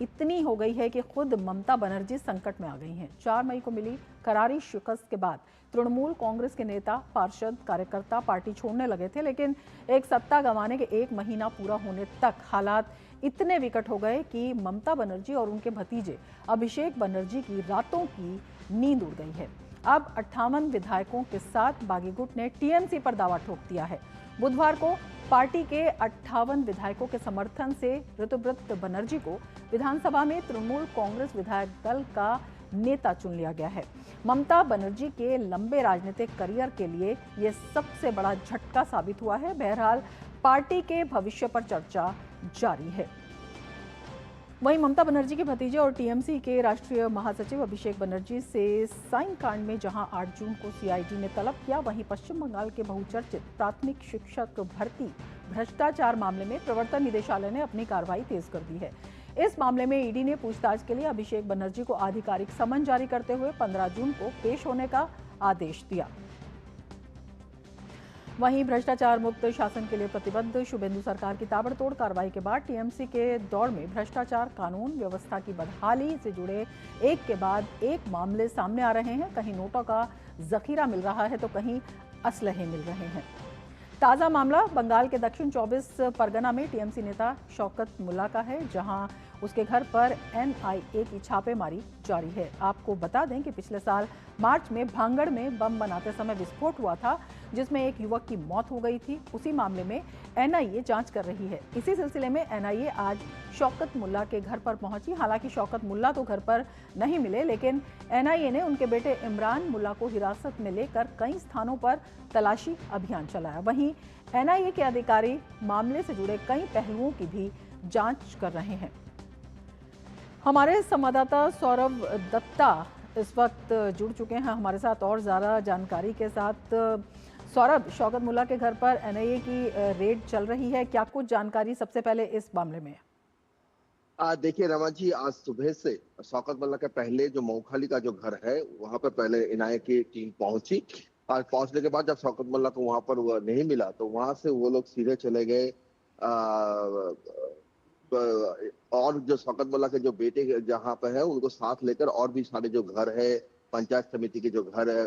[SPEAKER 2] इतनी हो गई है कि खुद ममता बनर्जी संकट में आ गई हैं। 4 मई को मिली करारी शिकस्त के बाद तृणमूल कांग्रेस के नेता, पार्षद, कार्यकर्ता पार्टी छोड़ने लगे थे, लेकिन एक सत्ता गंवाने के 1 महीना पूरा होने तक हालात इतने विकट हो गए कि ममता बनर्जी और उनके भतीजे अभिषेक बनर्जी की रातों की नींद उड़ गई है। अब 58 विधायकों के साथ बागी गुट ने टीएमसी पर दावा ठोक दिया है। बुधवार को पार्टी के 58 विधायकों के समर्थन से ऋतुव्रत बनर्जी को विधानसभा में तृणमूल कांग्रेस विधायक दल का नेता चुन लिया गया है। ममता बनर्जी के लंबे राजनीतिक करियर के लिए यह सबसे बड़ा झटका साबित हुआ है। बहरहाल पार्टी के भविष्य पर चर्चा जारी है। वहीं ममता बनर्जी के भतीजे और टीएमसी के राष्ट्रीय महासचिव अभिषेक बनर्जी से साइन कांड में जहां 8 जून को सीआईडी ने तलब किया, वहीं पश्चिम बंगाल के बहुचर्चित प्राथमिक शिक्षक भर्ती भ्रष्टाचार मामले में प्रवर्तन निदेशालय ने अपनी कार्रवाई तेज कर दी है। इस मामले में ईडी ने पूछताछ के लिए अभिषेक बनर्जी को आधिकारिक समन जारी करते हुए 15 जून को पेश होने का आदेश दिया। वहीं भ्रष्टाचार मुक्त शासन के लिए प्रतिबद्ध शुभेंदु सरकार की ताबड़तोड़ कार्रवाई के बाद टीएमसी के दौर में भ्रष्टाचार, कानून व्यवस्था की बदहाली से जुड़े एक के बाद एक मामले सामने आ रहे हैं। कहीं नोटों का जखीरा मिल रहा है तो कहीं असलहे मिल रहे हैं। ताज़ा मामला बंगाल के दक्षिण 24 परगना में टीएमसी नेता शौकत मुल्ला का है, जहां उसके घर पर एनआईए की छापेमारी जारी है। आपको बता दें कि पिछले साल मार्च में भांगड़ में बम बनाते समय विस्फोट हुआ था, जिसमें एक युवक की मौत हो गई थी। उसी मामले में एनआईए जांच कर रही है। इसी सिलसिले में एनआईए आज शौकत मुल्ला के घर पर पहुंची। हालांकि शौकत मुल्ला तो घर पर नहीं मिले, लेकिन एनआईए ने उनके बेटे इमरान मुल्ला को हिरासत में लेकर कई स्थानों पर तलाशी अभियान चलाया। वहीं एनआईए के अधिकारी मामले से जुड़े कई पहलुओं की भी जांच कर रहे हैं। हमारे संवाददाता सौरभ दत्ता इस वक्त जुड़ चुके हैं हमारे साथ और ज़्यादा जानकारी के साथ। सौरभ, शौकत मुल्ला के घर पर एनआईए की रेड चल रही है, क्या कुछ जानकारी सबसे पहले इस मामले में?
[SPEAKER 8] देखिए रमा जी, आज सुबह से शौकत मुल्ला के पहले जो मऊखाली का जो घर है वहां पर पहले एनआईए की टीम पहुंची, और पहुंचने के बाद जब शौकत मुल्ला को वहां पर वो नहीं मिला तो वहां से वो लोग सीधे चले गए और जो शौकत मुल्ला के जो बेटे जहां पर है उनको साथ लेकर और भी सारे जो घर है, पंचायत समिति के जो घर है,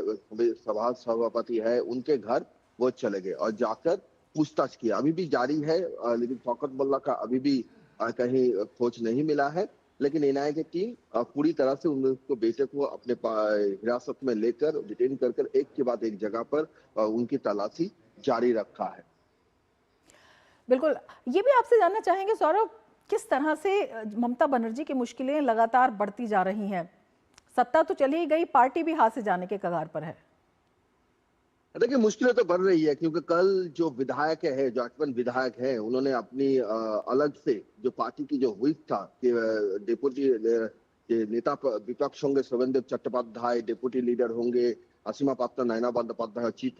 [SPEAKER 8] सभापति है, उनके घर वो चले गए और जाकर पूछताछ किया। अभी भी जारी है, लेकिन शौकत मुल्ला का अभी भी कहीं खोज नहीं मिला है। लेकिन एनआईए की टीम पूरी तरह से उनको बेटे को अपने हिरासत में लेकर डिटेन कर एक के बाद एक जगह पर उनकी तलाशी जारी रखा है।
[SPEAKER 2] बिल्कुल, ये भी आपसे जानना चाहेंगे सौरभ, किस तरह से ममता बनर्जी की मुश्किलें लगातार बढ़ती जा रही हैं? सत्ता तो चली गई, पार्टी भी हाथ से जाने के कगार पर है।
[SPEAKER 8] देखिए, मुश्किलें तो बढ़ रही है क्योंकि कल जो विधायक है, जो 58 विधायक हैं, उन्होंने अपनी अलग से जो पार्टी की जो व्हिप था कि डिप्टी যে নেতা বিপক্ষ होंगे शुभेंदु चट्टोपाध्याय, डेप्यूटी लीडर होंगे असीमा पात्रा, नयना बंदोपाध्याय, चीफ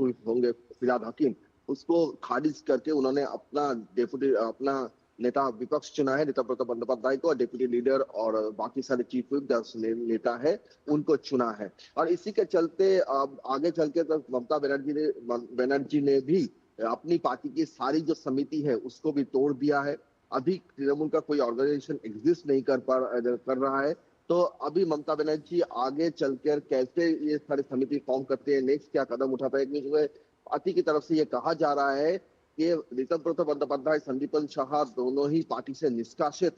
[SPEAKER 8] व्हिप होंगे फिरहाद हकीम, उसको खारिज करके उन्होंने अपना नेता विपक्ष चुना है, नेता प्रताप बंदोपाध्याय को, डेप्यूटी लीडर और बाकी सारे चीफ व्हिप 10 नेता है उनको चुना है। और इसी के चलते आगे चल के तो ममता बनर्जी ने भी अपनी पार्टी की सारी जो समिति है उसको भी तोड़ दिया है। अभी तृणमूल का कोई ऑर्गेनाइजेशन एग्जिस्ट नहीं कर रहा है। तो अभी ममता बनर्जी आगे चलकर कैसे ये सारी समिति फॉर्म करते हैं, नेक्स्ट क्या कदम उठाते हैं, क्योंकि पार्टी की तरफ से ये कहा जा रहा है कि ऋतम प्रताप बंदोपाध्याय, संदीपन शाह दोनों ही पार्टी से निष्कासित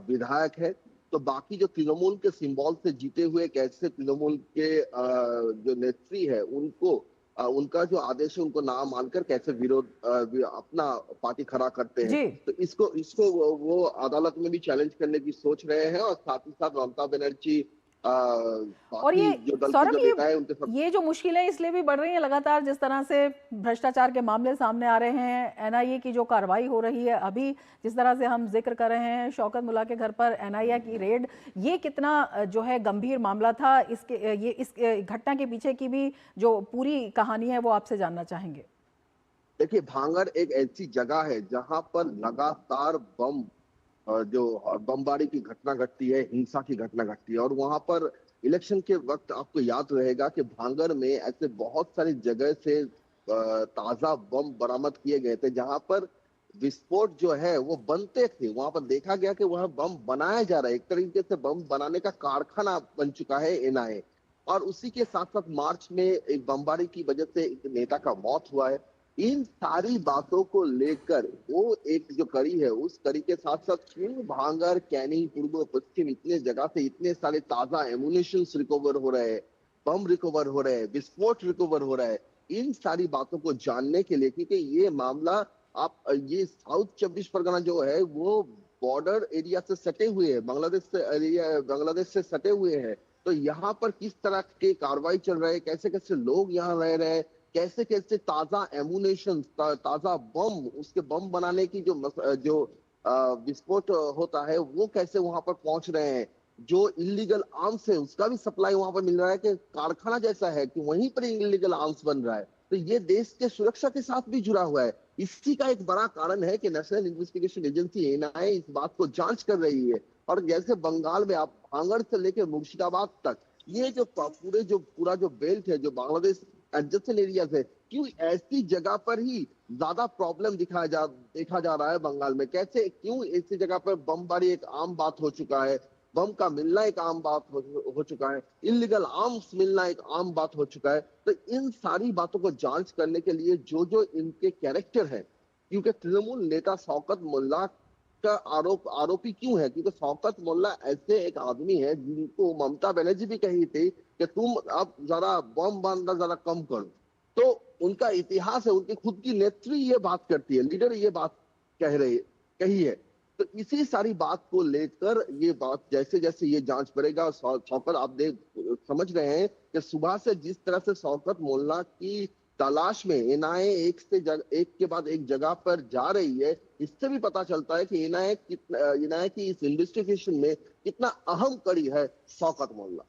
[SPEAKER 8] विधायक है। तो बाकी जो तृणमूल के सिंबल से जीते हुए कैसे तृणमूल के जो नेत्री है उनको उनका जो आदेश है उनको ना मानकर कैसे विरोध अपना पार्टी खड़ा करते हैं। तो इसको वो अदालत में भी चैलेंज करने की सोच रहे हैं। और साथ ही साथ ममता बनर्जी
[SPEAKER 2] और ये सौरभ, ये जो मुश्किलें इसलिए भी बढ़ रही हैं लगातार, जिस तरह से भ्रष्टाचार के मामले सामने आ रहे हैं, एनआईए की जो कार्रवाई हो रही है, अभी जिस तरह से हम जिक्र कर रहे हैं शौकत मुल्ला के घर पर एनआईए की रेड, ये कितना जो है गंभीर मामला था, इस घटना के पीछे की भी जो पूरी कहानी है वो आपसे जानना चाहेंगे।
[SPEAKER 8] देखिए, भांगड़ एक ऐसी जगह है जहां पर लगातार जो बमबारी की घटना घटती है, हिंसा की घटना घटती है। और वहां पर इलेक्शन के वक्त आपको याद रहेगा कि भांगड़ में ऐसे बहुत सारी जगह से ताजा बम बरामद किए गए थे जहां पर विस्फोट जो है वो बनते थे। वहां पर देखा गया कि वह बम बनाया जा रहा है, एक तरीके से बम बनाने का कारखाना बन चुका है एनआईए। और उसी के साथ साथ मार्च में एक बमबारी की वजह से एक नेता का मौत हुआ है। इन सारी बातों को लेकर वो एक जो कड़ी है, उस कड़ी के साथ साथ क्यों भांगड़, कैनिंग, पूर्व पश्चिम इतने जगह से इतने सारे ताजा एमुनेशंस रिकवर हो रहे हैं, बम रिकवर हो रहे हैं, विस्फोट रिकवर हो रहा है, इन सारी बातों को जानने के लिए, क्योंकि ये मामला ये साउथ 24 परगना जो है वो बॉर्डर एरिया से सटे हुए हैं, बांग्लादेश से सटे हुए हैं। तो यहाँ पर किस तरह के कार्रवाई चल रहे हैं, कैसे कैसे लोग यहाँ रह रहे हैं, कैसे कैसे ताजा एमुनेशन, ताजा बम, उसके बम बनाने की जो विस्फोट होता है वो कैसे वहां पर पहुंच रहे हैं, जो इलीगल आर्म्स है उसका भी सप्लाई वहां पर मिल रहा है कि कारखाना जैसा है कि वहीं पर इलीगल आर्म्स बन रहा है। तो ये देश के सुरक्षा के साथ भी जुड़ा हुआ है। इसी का एक बड़ा कारण है कि नेशनल इन्वेस्टिगेशन एजेंसी एनआईए इस बात को जांच कर रही है। और जैसे बंगाल में आप भांगड़ से लेकर मुर्शिदाबाद तक ये जो पूरा जो बेल्ट है, जो बांग्लादेश एडजेसेंट एरिया है, क्यों ऐसी जगह पर ही ज्यादा प्रॉब्लम देखा जा रहा है बंगाल में, कैसे क्यों ऐसी जगह पर बमबारी एक आम बात हो चुका है, बम का मिलना एक आम बात हो चुका है, इलीगल आर्म्स मिलना एक आम बात हो चुका है। तो इन सारी बातों को जांच करने के लिए जो इनके कैरेक्टर है, क्योंकि तृणमूल नेता शौकत मुल्ला का आरोपी क्यों है, क्योंकि शौकत मुल्ला ऐसे एक आदमी है जिनको ममता बनर्जी भी कही थी कि तुम अब जरा बम बांधना जरा कम करो। तो उनका इतिहास है, उनकी खुद की नेत्री ये बात करती है, लीडर ये बात कही है। तो इसी सारी बात को लेकर ये बात जैसे जैसे ये जांच बढ़ेगा, शौकत आप समझ रहे हैं कि सुबह से जिस तरह से शौकत मुल्ला की तलाश में एनआईए एक के बाद एक जगह पर जा रही है, इससे भी पता चलता है कि एनआईए की इस इन्वेस्टिगेशन में कितना अहम कड़ी है शौकत मुल्ला।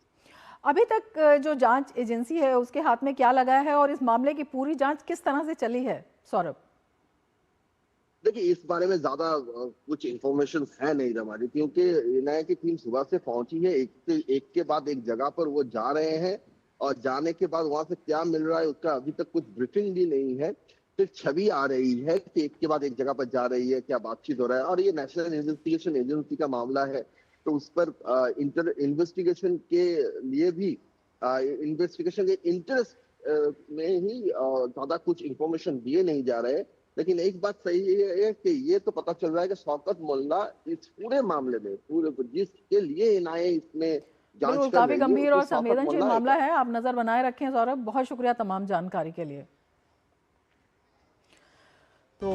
[SPEAKER 2] अभी तक जो जांच एजेंसी है उसके हाथ में क्या लगा है और इस मामले की पूरी जांच किस तरह से चली है सौरभ?
[SPEAKER 8] देखिए, इस बारे में ज्यादा कुछ इंफॉर्मेशन है नहीं हमारी, क्योंकि एनआईए की टीम सुबह से पहुंची है, एक के बाद एक जगह पर वो जा रहे हैं और जाने के बाद वहां से क्या मिल रहा है उसका अभी तक कुछ ब्रीफिंग भी नहीं है। सिर्फ छवि आ रही है कि एक के बाद एक जगह पर जा रही है, क्या बातचीत हो रहा है। और ये नेशनल इन्वेस्टिगेशन एजेंसी का मामला है, तो उस पर इन्वेस्टिगेशन के लिए भी इन्वेस्टिगेशन के इंटरेस्ट में ही ज्यादा कुछ इंफॉर्मेशन दिए नहीं जा रहे। लेकिन एक बात सही है कि ये तो पता चल रहा है कि शौकत मुल्ला इस पूरे मामले में जिसके लिए एनआईए इसमें जांच कर रही है,
[SPEAKER 2] काफी गंभीर और संवेदनशील मामला है। आप नजर बनाए रखें सौरभ, बहुत शुक्रिया तमाम जानकारी के लिए। तो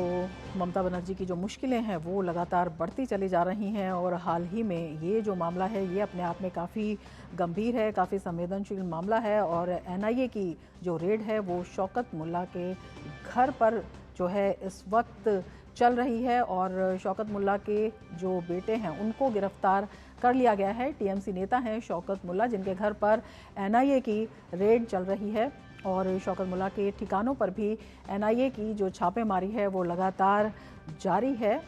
[SPEAKER 2] ममता बनर्जी की जो मुश्किलें हैं वो लगातार बढ़ती चली जा रही हैं और हाल ही में ये जो मामला है ये अपने आप में काफ़ी गंभीर है, काफ़ी संवेदनशील मामला है। और एनआईए की जो रेड है वो शौकत मुल्ला के घर पर जो है इस वक्त चल रही है और शौकत मुल्ला के जो बेटे हैं उनको गिरफ्तार कर लिया गया है। टीएमसी नेता हैं शौकत मुल्ला, जिनके घर पर एनआईए की रेड चल रही है और शौकत मुल्ला के ठिकानों पर भी एनआईए की जो छापेमारी है वो लगातार जारी है।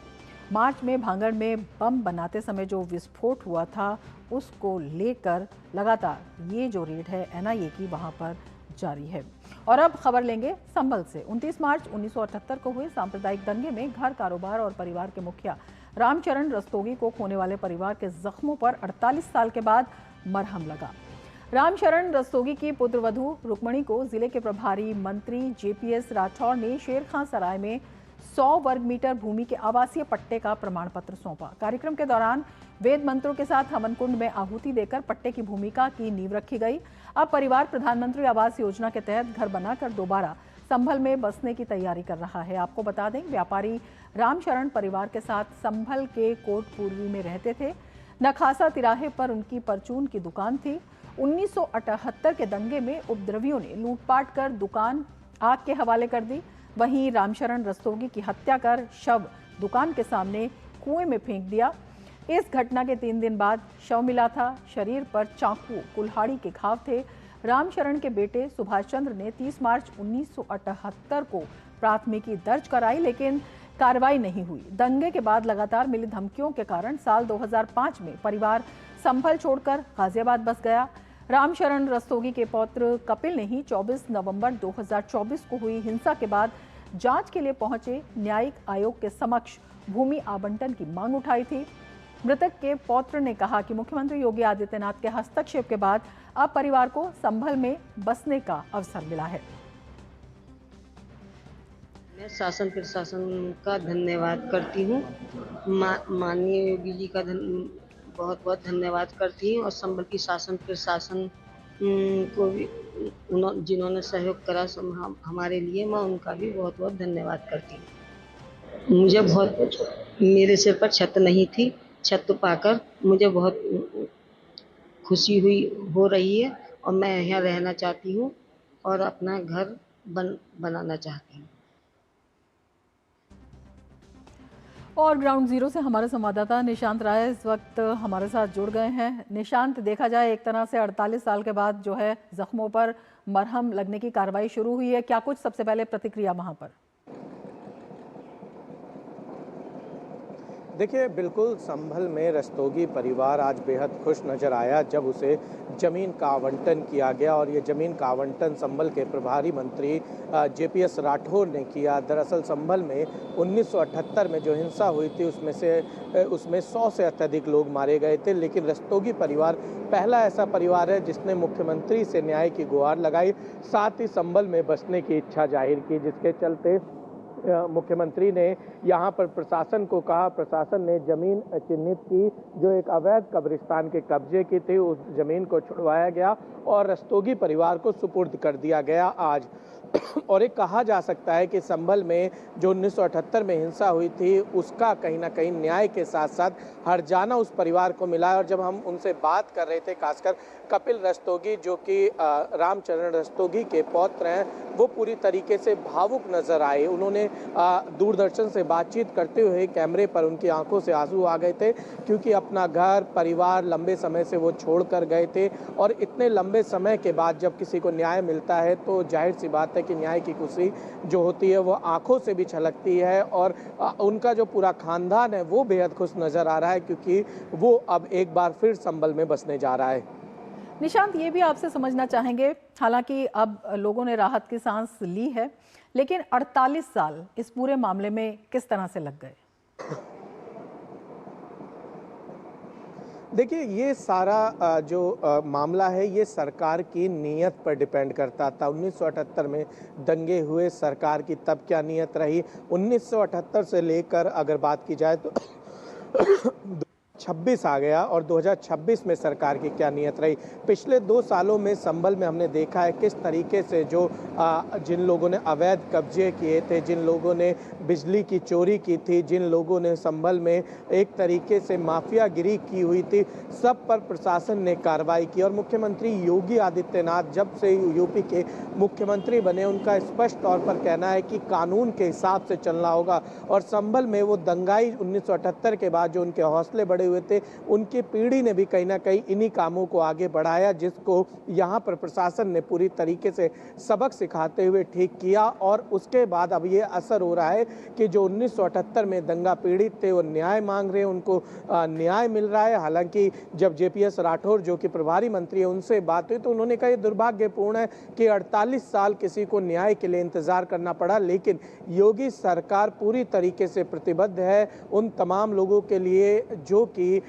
[SPEAKER 2] मार्च में भांगड़ में बम बनाते समय जो विस्फोट हुआ था उसको लेकर लगातार ये जो रेड है एनआईए की वहाँ पर जारी है। और अब खबर लेंगे संभल से। 29 मार्च 1978 को हुए सांप्रदायिक दंगे में घर, कारोबार और परिवार के मुखिया रामचरण रस्तोगी को खोने वाले परिवार के जख्मों पर 48 साल के बाद मरहम लगा। रामचरण रस्तोगी की पुत्रवधू रुक्मणी को जिले के प्रभारी मंत्री जेपीएस राठौर ने शेर खां सराय में 100 वर्ग मीटर भूमि के आवासीय पट्टे का प्रमाण पत्र सौंपा। कार्यक्रम के दौरान वेद मंत्रों के साथ हवन कुंड में आहुति देकर पट्टे की भूमिका की नींव रखी गई। अब परिवार प्रधानमंत्री आवास योजना के तहत घर बनाकर दोबारा संभल में बसने की तैयारी कर रहा है। आपको बता दें, व्यापारी रामचरण परिवार के साथ संभल के कोट पूर्वी में रहते थे। नखासा तिराहे पर उनकी परचून की दुकान थी। 1978 के दंगे में उपद्रवियों ने लूटपाट कर दुकान आग के हवाले कर दी। वहीं रामचरण रस्तोगी की हत्या कर शव दुकान के सामने कुएं में फेंक दिया। इस घटना के 3 दिन बाद शव मिला था। शरीर पर चाकू, कुल्हाड़ी के घाव थे। रामचरण के बेटे सुभाष चंद्र ने 30 मार्च 1978 को प्राथमिकी दर्ज कराई, लेकिन कार्रवाई नहीं हुई। दंगे के बाद लगातार मिली धमकियों के कारण साल 2005 में परिवार संभल छोड़कर गाजियाबाद बस गया। रामचरण रस्तोगी के पौत्र कपिल ने ही 24 नवंबर 2024 को हुई हिंसा के बाद जांच के लिए पहुंचे न्यायिक आयोग के समक्ष भूमि आवंटन की मांग उठाई थी। मृतक के पौत्र ने कहा कि मुख्यमंत्री योगी आदित्यनाथ के हस्तक्षेप के बाद अब परिवार को संभल में बसने का अवसर मिला है।
[SPEAKER 9] मैं शासन प्रशासन का धन्यवाद करती हूँ। माननीय योगी जी का बहुत बहुत धन्यवाद करती हूँ और संभल की शासन प्रशासन को भी जिन्होंने सहयोग करा हमारे लिए, मैं उनका भी बहुत बहुत धन्यवाद करती हूँ। मुझे बहुत, मेरे सिर पर छत नहीं थी, छत पाकर मुझे बहुत खुशी हो रही है और मैं यहाँ रहना चाहती हूँ और अपना घर बनाना चाहती हूँ।
[SPEAKER 2] और ग्राउंड जीरो से हमारे संवाददाता निशांत राय इस वक्त हमारे साथ जुड़ गए हैं। निशांत, देखा जाए एक तरह से 48 साल के बाद जो है जख्मों पर मरहम लगने की कार्रवाई शुरू हुई है, क्या कुछ सबसे पहले प्रतिक्रिया वहां पर?
[SPEAKER 10] देखिए, बिल्कुल संभल में रस्तोगी परिवार आज बेहद खुश नज़र आया जब उसे ज़मीन का आवंटन किया गया और ये ज़मीन का आवंटन संभल के प्रभारी मंत्री जेपीएस राठौर ने किया। दरअसल संभल में 1978 में जो हिंसा हुई थी उसमें 100 से अत्यधिक लोग मारे गए थे, लेकिन रस्तोगी परिवार पहला ऐसा परिवार है जिसने मुख्यमंत्री से न्याय की गुहार लगाई, साथ ही संभल में बसने की इच्छा जाहिर की, जिसके चलते मुख्यमंत्री ने यहाँ पर प्रशासन को कहा। प्रशासन ने जमीन चिन्हित की जो एक अवैध कब्रिस्तान के कब्जे की थी, उस जमीन को छुड़वाया गया और रस्तोगी परिवार को सुपुर्द कर दिया गया आज। और एक कहा जा सकता है कि संभल में जो 1978 में हिंसा हुई थी उसका कहीं ना कहीं न्याय के साथ साथ हर्जाना उस परिवार को मिला। और जब हम उनसे बात कर रहे थे, खासकर कपिल रस्तोगी जो कि रामचरण रस्तोगी के पौत्र हैं, वो पूरी तरीके से भावुक नजर आए। उन्होंने दूरदर्शन से बातचीत करते हुए कैमरे पर उनकी आंखों से आंसू आ गए थे, क्योंकि अपना घर परिवार लंबे समय से वो छोड़ कर गए थे और इतने लंबे समय के बाद जब किसी को न्याय मिलता है तो जाहिर सी बात है कि न्याय की खुशी जो होती है वो आंखों से भी छलकती है। और उनका जो पूरा खानदान है वो बेहद खुश नजर आ रहा है, क्योंकि वो अब एक बार फिर संभल में बसने जा रहा है।
[SPEAKER 2] निशांत, ये भी आपसे समझना चाहेंगे, हालांकि अब लोगों ने राहत की सांस ली है, लेकिन 48 साल इस पूरे मामले में किस तरह से लग गए?
[SPEAKER 10] देखिए, ये सारा जो मामला है ये सरकार की नीयत पर डिपेंड करता था। 1978 में दंगे हुए, सरकार की तब क्या नीयत रही। 1978 से लेकर अगर बात की जाए तो 2026 आ गया और 2026 में सरकार की क्या नीयत रही। पिछले 2 सालों में संभल में हमने देखा है किस तरीके से जो जिन लोगों ने अवैध कब्जे किए थे, जिन लोगों ने बिजली की चोरी की थी, जिन लोगों ने संभल में एक तरीके से माफियागिरी की हुई थी, सब पर प्रशासन ने कार्रवाई की। और मुख्यमंत्री योगी आदित्यनाथ जब से यूपी के मुख्यमंत्री बने, उनका स्पष्ट तौर पर कहना है कि कानून के हिसाब से चलना होगा। और संभल में वो दंगाई 1978 के बाद जो उनके हौसले बढ़े हुए थे, उनकी पीढ़ी ने भी कहीं ना कहीं इन्हीं कामों को आगे बढ़ाया, जिसको यहाँ पर प्रशासन ने पूरी तरीके से सबक सिखाते हुए ठीक किया। और उसके बाद अब ये असर हो रहा है कि जो 1978 में दंगा पीड़ित थे वो न्याय मांग रहे हैं, उनको न्याय मिल रहा है। हालांकि जब जेपीएस राठौर जो कि प्रभारी मंत्री है उनसे बात हुई तो उन्होंने कहा ये दुर्भाग्यपूर्ण है कि 48 साल किसी को न्याय के लिए इंतजार करना पड़ा, लेकिन योगी सरकार पूरी तरीके से प्रतिबद्ध है उन तमाम लोगों के लिए जो कि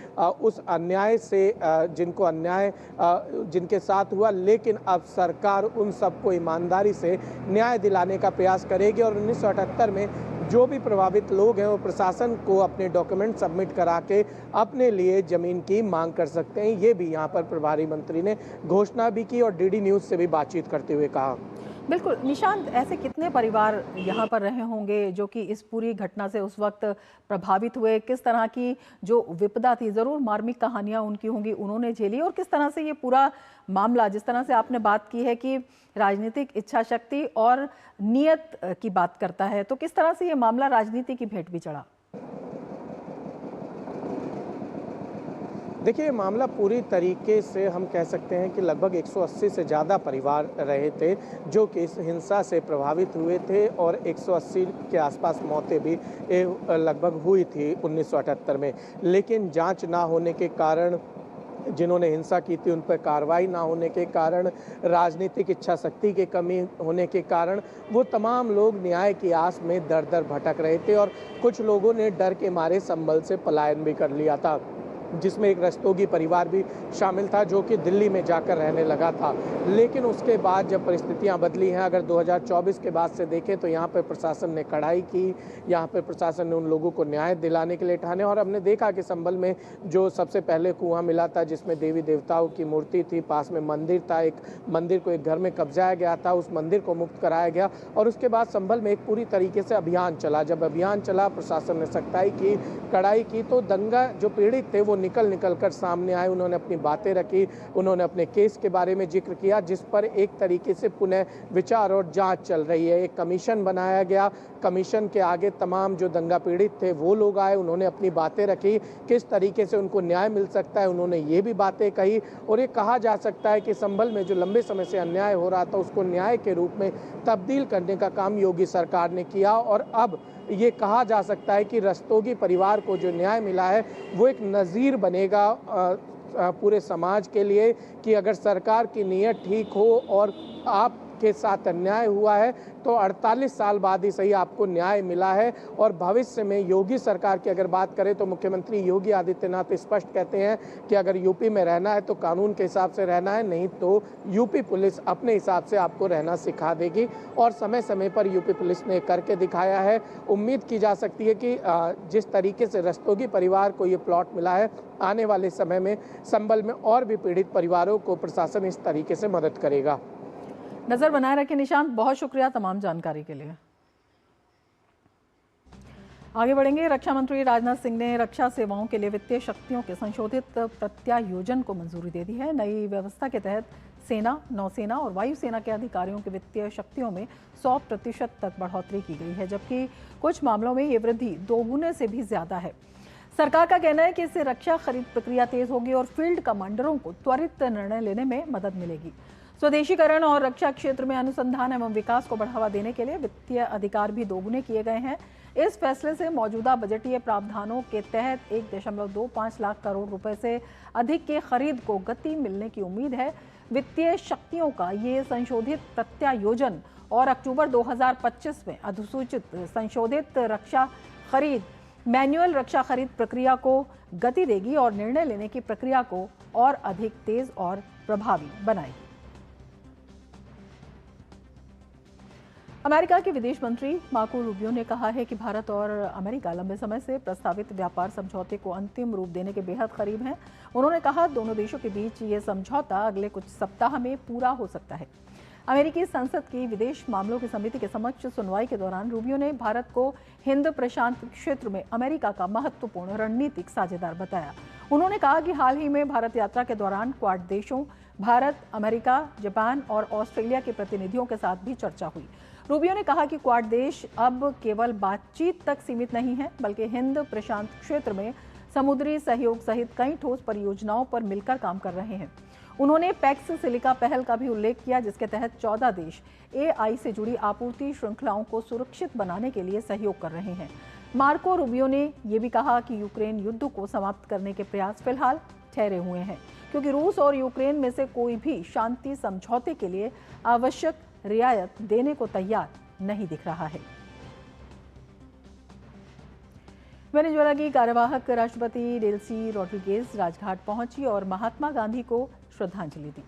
[SPEAKER 10] उस अन्याय से जिनको अन्याय जिनके साथ हुआ, लेकिन अब सरकार उन सबको ईमानदारी से न्याय दिलाने का प्रयास करेगी। और 1978 में जो भी प्रभावित लोग हैं वो प्रशासन को अपने डॉक्यूमेंट सबमिट करा के अपने लिए जमीन की मांग कर सकते हैं। ये भी यहाँ पर प्रभारी मंत्री ने घोषणा भी की और डीडी न्यूज़ से भी बातचीत करते हुए कहा।
[SPEAKER 2] बिल्कुल निशांत, ऐसे कितने परिवार यहाँ पर रहे होंगे जो कि इस पूरी घटना से उस वक्त प्रभावित हुए? किस तरह की जो विपदा थी, ज़रूर मार्मिक कहानियाँ उनकी होंगी, उन्होंने झेली, और किस तरह से ये पूरा मामला, जिस तरह से आपने बात की है कि राजनीतिक इच्छा शक्ति और नियत की बात करता है, तो किस तरह से ये मामला राजनीति की भेंट भी चढ़ा?
[SPEAKER 10] देखिए, ये मामला पूरी तरीके से हम कह सकते हैं कि लगभग 180 से ज़्यादा परिवार रहे थे जो कि इस हिंसा से प्रभावित हुए थे और 180 के आसपास मौतें भी लगभग हुई थी 1978 में। लेकिन जांच ना होने के कारण, जिन्होंने हिंसा की थी उन पर कार्रवाई ना होने के कारण, राजनीतिक इच्छा शक्ति की कमी होने के कारण वो तमाम लोग न्याय की आस में दर दर भटक रहे थे। और कुछ लोगों ने डर के मारे संभल से पलायन भी कर लिया था, जिसमें एक रस्तोगी परिवार भी शामिल था जो कि दिल्ली में जाकर रहने लगा था। लेकिन उसके बाद जब परिस्थितियां बदली हैं, अगर 2024 के बाद से देखें तो यहाँ पर प्रशासन ने कड़ाई की, यहाँ पर प्रशासन ने उन लोगों को न्याय दिलाने के लिए ठाने। और हमने देखा कि संभल में जो सबसे पहले कुआं मिला था जिसमें देवी देवताओं की मूर्ति थी, पास में मंदिर था, एक मंदिर को एक घर में कब्जाया गया था, उस मंदिर को मुक्त कराया गया। और उसके बाद संभल में एक पूरी तरीके से अभियान चला। जब अभियान चला, प्रशासन ने सख्ताई की, कड़ाई की, तो दंगा जो पीड़ित थे वो निकल कर सामने आए। उन्होंने अपनी बातें रखी, उन्होंने अपने केस के बारे में जिक्र किया, जिस पर एक तरीके से पुनः विचार और जांच चल रही है। एक कमीशन बनाया गया, कमीशन के आगे तमाम जो दंगा पीड़ित थे वो लोग आए, उन्होंने अपनी बातें रखी, किस तरीके से उनको न्याय मिल सकता है उन्होंने ये भी बातें कही। और ये कहा जा सकता है कि संभल में जो लंबे समय से अन्याय हो रहा था उसको न्याय के रूप में तब्दील करने का काम योगी सरकार ने किया। और अब ये कहा जा सकता है कि रस्तोगी परिवार को जो न्याय मिला है वो एक नज़ीर बनेगा पूरे समाज के लिए कि अगर सरकार की नीयत ठीक हो और आपके साथ अन्याय हुआ है तो 48 साल बाद ही सही आपको न्याय मिला है। और भविष्य में योगी सरकार की अगर बात करें तो मुख्यमंत्री योगी आदित्यनाथ स्पष्ट कहते हैं कि अगर यूपी में रहना है तो कानून के हिसाब से रहना है, नहीं तो यूपी पुलिस अपने हिसाब से आपको रहना सिखा देगी। और समय समय पर यूपी पुलिस ने करके दिखाया है। उम्मीद की जा सकती है कि जिस तरीके से रस्तोगी परिवार को ये प्लॉट मिला है, आने वाले समय में संभल में और भी पीड़ित परिवारों को प्रशासन इस तरीके से मदद करेगा।
[SPEAKER 2] नजर बनाए रखें निशांत, बहुत शुक्रिया तमाम जानकारी के लिए। आगे बढ़ेंगे। रक्षा मंत्री राजनाथ सिंह ने रक्षा सेवाओं के लिए वित्तीय शक्तियों के संशोधित प्रत्यायोजन को मंजूरी दे दी है। नई व्यवस्था के तहत सेना, नौसेना और वायुसेना के अधिकारियों की वित्तीय शक्तियों में 100% तक बढ़ोतरी की गई है, जबकि कुछ मामलों में ये वृद्धि दोगुने से भी ज्यादा है। सरकार का कहना है कि इससे रक्षा खरीद प्रक्रिया तेज होगी और फील्ड कमांडरों को त्वरित निर्णय लेने में मदद मिलेगी। स्वदेशीकरण और रक्षा क्षेत्र में अनुसंधान एवं विकास को बढ़ावा देने के लिए वित्तीय अधिकार भी दोगुने किए गए हैं। इस फैसले से मौजूदा बजटीय प्रावधानों के तहत 1.25 लाख करोड़ रुपए से अधिक के खरीद को गति मिलने की उम्मीद है। वित्तीय शक्तियों का ये संशोधित प्रत्यायोजन और अक्टूबर 2025 में अधिसूचित संशोधित रक्षा खरीद मैन्युअल रक्षा खरीद प्रक्रिया को गति देगी और निर्णय लेने की प्रक्रिया को और अधिक तेज और प्रभावी बनाएगी। अमेरिका के विदेश मंत्री मार्को रूबियो ने कहा है कि भारत और अमेरिका लंबे समय से प्रस्तावित व्यापार समझौते को अंतिम रूप देने के बेहद करीब हैं। उन्होंने कहा दोनों देशों के बीच ये समझौता अगले कुछ सप्ताह में पूरा हो सकता है। अमेरिकी संसद की विदेश मामलों की समिति के समक्ष सुनवाई के दौरान रूबियो ने भारत को हिंद प्रशांत क्षेत्र में अमेरिका का महत्वपूर्ण रणनीतिक साझेदार बताया। उन्होंने कहा कि हाल ही में भारत यात्रा के दौरान क्वाड देशों भारत, अमेरिका, जापान और ऑस्ट्रेलिया के प्रतिनिधियों के साथ भी चर्चा हुई। रूबियो ने कहा कि क्वाड देश अब केवल बातचीत तक सीमित नहीं है, बल्कि हिंद प्रशांत क्षेत्र में समुद्री सहयोग सहित कई ठोस परियोजनाओं पर मिलकर काम कर रहे हैं। उन्होंने पैक्स सिलिका पहल का भी उल्लेख किया, जिसके तहत 14 देश AI से जुड़ी आपूर्ति श्रृंखलाओं को सुरक्षित बनाने के लिए सहयोग कर रहे हैं। मार्को रूबियो ने यह भी कहा कि यूक्रेन युद्ध को समाप्त करने के प्रयास फिलहाल ठहरे हुए हैं, क्योंकि रूस और यूक्रेन में से कोई भी शांति समझौते के लिए आवश्यक रियायत देने को तैयार नहीं दिख रहा है। वेनेजुएला की कार्यवाहक राष्ट्रपति डेल्सी रोड्रिगेज राजघाट पहुंची और महात्मा गांधी को श्रद्धांजलि दी।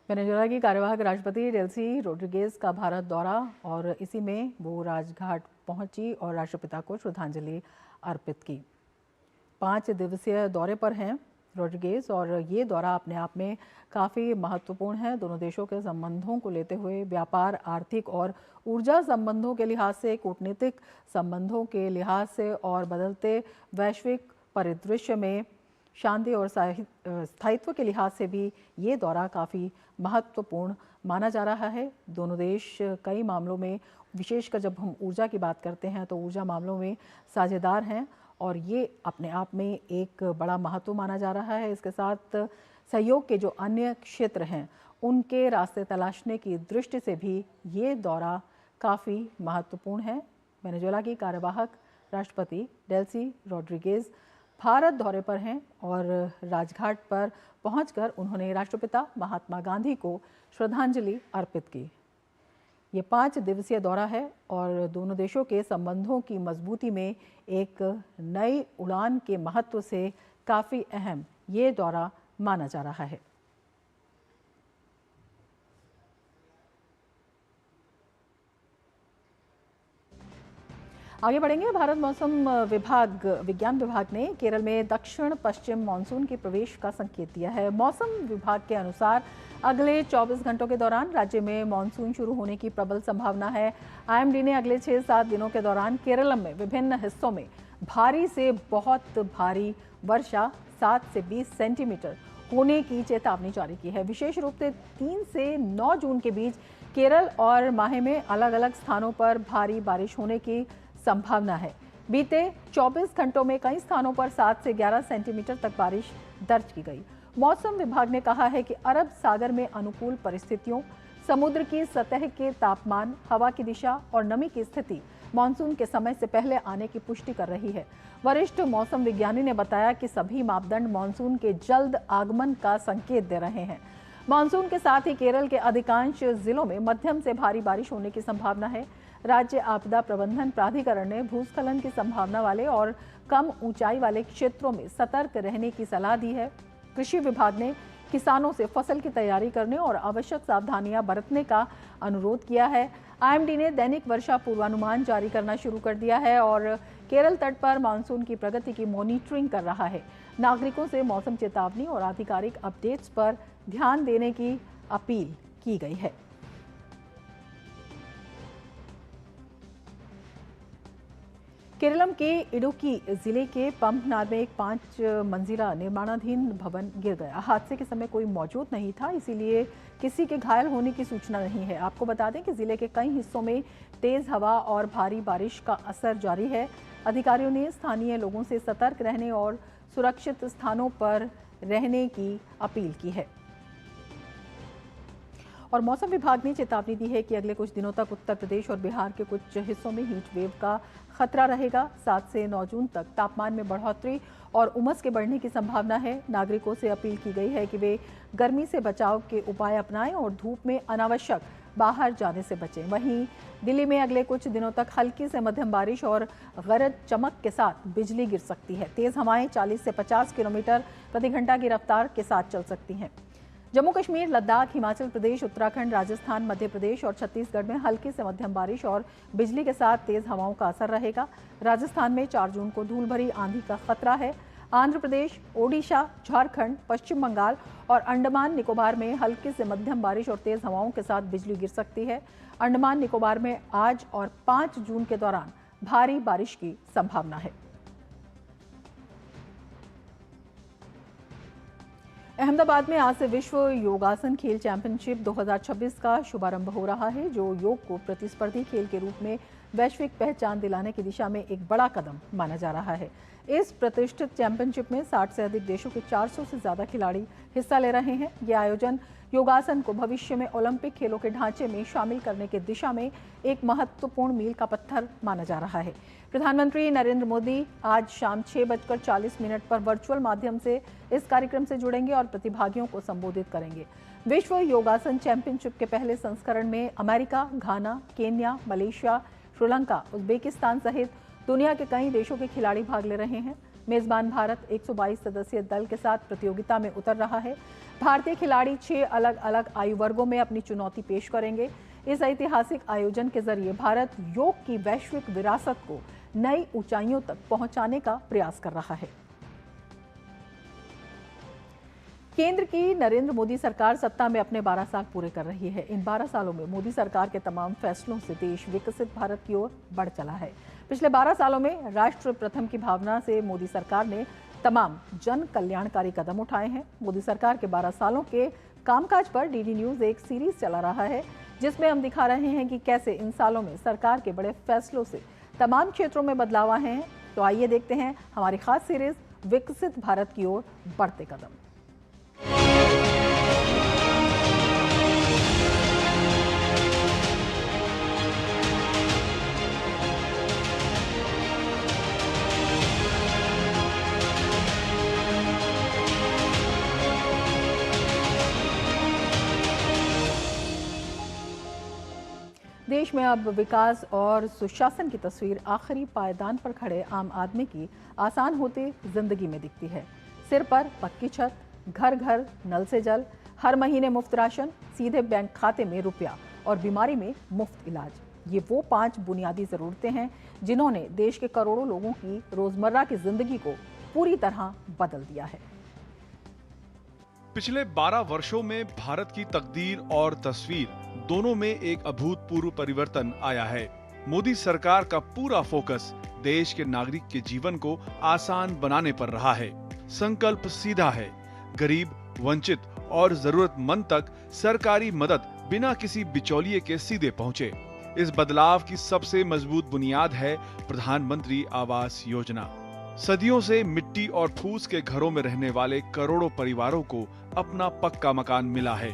[SPEAKER 2] वेनेजुएला की कार्यवाहक राष्ट्रपति डेल्सी रोड्रिगेज का भारत दौरा और इसी में वो राजघाट पहुंची और राष्ट्रपिता को श्रद्धांजलि अर्पित की। 5 दिवसीय दौरे पर हैं रोड्रिगेज और ये दौरा अपने आप में काफ़ी महत्वपूर्ण है। दोनों देशों के संबंधों को लेते हुए व्यापार, आर्थिक और ऊर्जा संबंधों के लिहाज से, कूटनीतिक संबंधों के लिहाज से और बदलते वैश्विक परिदृश्य में शांति और स्थायित्व के लिहाज से भी ये दौरा काफ़ी महत्वपूर्ण माना जा रहा है। दोनों देश कई मामलों में, विशेषकर जब हम ऊर्जा की बात करते हैं तो ऊर्जा मामलों में साझेदार हैं और ये अपने आप में एक बड़ा महत्व माना जा रहा है। इसके साथ सहयोग के जो अन्य क्षेत्र हैं उनके रास्ते तलाशने की दृष्टि से भी ये दौरा काफ़ी महत्वपूर्ण है। वेनेजुएला की कार्यवाहक राष्ट्रपति डेल्सी रोड्रिगेज भारत दौरे पर हैं और राजघाट पर पहुंचकर उन्होंने राष्ट्रपिता महात्मा गांधी को श्रद्धांजलि अर्पित की। ये 5 दिवसीय दौरा है और दोनों देशों के संबंधों की मजबूती में एक नई उड़ान के महत्व से काफ़ी अहम ये दौरा माना जा रहा है। आगे बढ़ेंगे। भारत मौसम विज्ञान विभाग ने केरल में दक्षिण पश्चिम मानसून के प्रवेश का संकेत दिया है। मौसम विभाग के अनुसार अगले 24 घंटों के दौरान राज्य में मानसून शुरू होने की प्रबल संभावना है। IMD ने अगले 6-7 दिनों के दौरान केरल में विभिन्न हिस्सों में भारी से बहुत भारी वर्षा 7 से 20 सेंटीमीटर होने की चेतावनी जारी की है। विशेष रूप से 3 से 9 जून के बीच केरल और माहे में अलग अलग स्थानों पर भारी बारिश होने की संभावना है। बीते 24 घंटों में कई स्थानों पर 7 से 11 सेंटीमीटर तक बारिश दर्ज की गई। मौसम विभाग ने कहा है कि अरब सागर में अनुकूल परिस्थितियों, समुद्र की सतह के तापमान, हवा की दिशा और नमी की स्थिति मानसून के समय से पहले आने की पुष्टि कर रही है। वरिष्ठ मौसम विज्ञानी ने बताया कि सभी मापदंड मानसून के जल्द आगमन का संकेत दे रहे हैं। मानसून के साथ ही केरल के अधिकांश जिलों में मध्यम से भारी बारिश होने की संभावना है। राज्य आपदा प्रबंधन प्राधिकरण ने भूस्खलन की संभावना वाले और कम ऊंचाई वाले क्षेत्रों में सतर्क रहने की सलाह दी है। कृषि विभाग ने किसानों से फसल की तैयारी करने और आवश्यक सावधानियां बरतने का अनुरोध किया है। IMD ने दैनिक वर्षा पूर्वानुमान जारी करना शुरू कर दिया है और केरल तट पर मानसून की प्रगति की मॉनिटरिंग कर रहा है। नागरिकों से मौसम चेतावनी और आधिकारिक अपडेट्स पर ध्यान देने की अपील की गई है। केरलम के इडुक्की जिले के पंपनाद में एक 5 मंजिला निर्माणाधीन भवन गिर गया। हादसे के समय कोई मौजूद नहीं था, इसीलिए किसी के घायल होने की सूचना नहीं है। आपको बता दें कि जिले के कई हिस्सों में तेज हवा और भारी बारिश का असर जारी है। अधिकारियों ने स्थानीय लोगों से सतर्क रहने और सुरक्षित स्थानों पर रहने की अपील की है। और मौसम विभाग ने चेतावनी दी है कि अगले कुछ दिनों तक उत्तर प्रदेश और बिहार के कुछ हिस्सों में हीट वेव का खतरा रहेगा। 7 से 9 जून तक तापमान में बढ़ोतरी और उमस के बढ़ने की संभावना है। नागरिकों से अपील की गई है कि वे गर्मी से बचाव के उपाय अपनाएं और धूप में अनावश्यक बाहर जाने से बचें। वहीं दिल्ली में अगले कुछ दिनों तक हल्की से मध्यम बारिश और गरज चमक के साथ बिजली गिर सकती है। तेज हवाएं 40 से 50 किलोमीटर प्रति घंटा की रफ्तार के साथ चल सकती हैं। जम्मू कश्मीर, लद्दाख, हिमाचल प्रदेश, उत्तराखंड, राजस्थान, मध्य प्रदेश और छत्तीसगढ़ में हल्की से मध्यम बारिश और बिजली के साथ तेज हवाओं का असर रहेगा। राजस्थान में 4 जून को धूल भरी आंधी का खतरा है। आंध्र प्रदेश, ओडिशा, झारखंड, पश्चिम बंगाल और अंडमान निकोबार में हल्की से मध्यम बारिश और तेज हवाओं के साथ बिजली गिर सकती है। अंडमान निकोबार में आज और 5 जून के दौरान भारी बारिश की संभावना है। अहमदाबाद में आज से विश्व योगासन खेल चैंपियनशिप 2026 का शुभारंभ हो रहा है, जो योग को प्रतिस्पर्धी खेल के रूप में वैश्विक पहचान दिलाने की दिशा में एक बड़ा कदम माना जा रहा है। इस प्रतिष्ठित चैंपियनशिप में 60 से अधिक देशों के 400 से ज्यादा खिलाड़ी हिस्सा ले रहे हैं। यह आयोजन योगासन को भविष्य में ओलंपिक खेलों के ढांचे में शामिल करने की दिशा में एक महत्वपूर्ण मील का पत्थर माना जा रहा है। प्रधानमंत्री नरेंद्र मोदी आज शाम 6:40 पर वर्चुअल माध्यम से इस कार्यक्रम से जुड़ेंगे और प्रतिभागियों को संबोधित करेंगे। विश्व योगासन चैंपियनशिप के पहले संस्करण में अमेरिका, घाना, केन्या, मलेशिया, श्रीलंका, उज्बेकिस्तान सहित दुनिया के कई देशों के खिलाड़ी भाग ले रहे हैं। मेजबान भारत 122 सदस्यीय दल के साथ प्रतियोगिता में उतर रहा है। भारतीय खिलाड़ी 6 अलग अलग आयु वर्गों में अपनी चुनौती पेश करेंगे। इस ऐतिहासिक आयोजन के जरिए भारत योग की वैश्विक विरासत को नई ऊंचाइयों तक पहुंचाने का प्रयास कर रहा है। केंद्र की नरेंद्र मोदी सरकार सत्ता में अपने 12 साल पूरे कर रही है। इन 12 सालों में मोदी सरकार के तमाम फैसलों से देश विकसित भारत की ओर बढ़ चला है। पिछले 12 सालों में राष्ट्र प्रथम की भावना से मोदी सरकार ने तमाम जन कल्याणकारी कदम उठाए हैं। मोदी सरकार के 12 सालों के कामकाज पर डीडी न्यूज एक सीरीज चला रहा है, जिसमें हम दिखा रहे हैं कि कैसे इन सालों में सरकार के बड़े फैसलों से तमाम क्षेत्रों में बदलाव आए हैं। तो आइए देखते हैं हमारी खास सीरीज विकसित भारत की ओर बढ़ते कदम। देश में अब विकास और सुशासन की तस्वीर आखिरी पायदान पर खड़े आम आदमी की आसान होती जिंदगी में दिखती है। सिर पर पक्की छत, घर घर नल से जल, हर महीने मुफ्त राशन, सीधे बैंक खाते में रुपया और बीमारी में मुफ्त इलाज। ये वो 5 बुनियादी जरूरतें हैं जिन्होंने देश के करोड़ों लोगों की रोजमर्रा की जिंदगी को पूरी तरह बदल दिया है।
[SPEAKER 11] पिछले 12 वर्षों में भारत की तकदीर और तस्वीर दोनों में एक अभूतपूर्व परिवर्तन आया है। मोदी सरकार का पूरा फोकस देश के नागरिक के जीवन को आसान बनाने पर रहा है। संकल्प सीधा है, गरीब, वंचित और जरूरतमंद तक सरकारी मदद बिना किसी बिचौलिए के सीधे पहुंचे। इस बदलाव की सबसे मजबूत बुनियाद है प्रधानमंत्री आवास योजना। सदियों से मिट्टी और फूस के घरों में रहने वाले करोड़ों परिवारों को अपना पक्का मकान मिला है।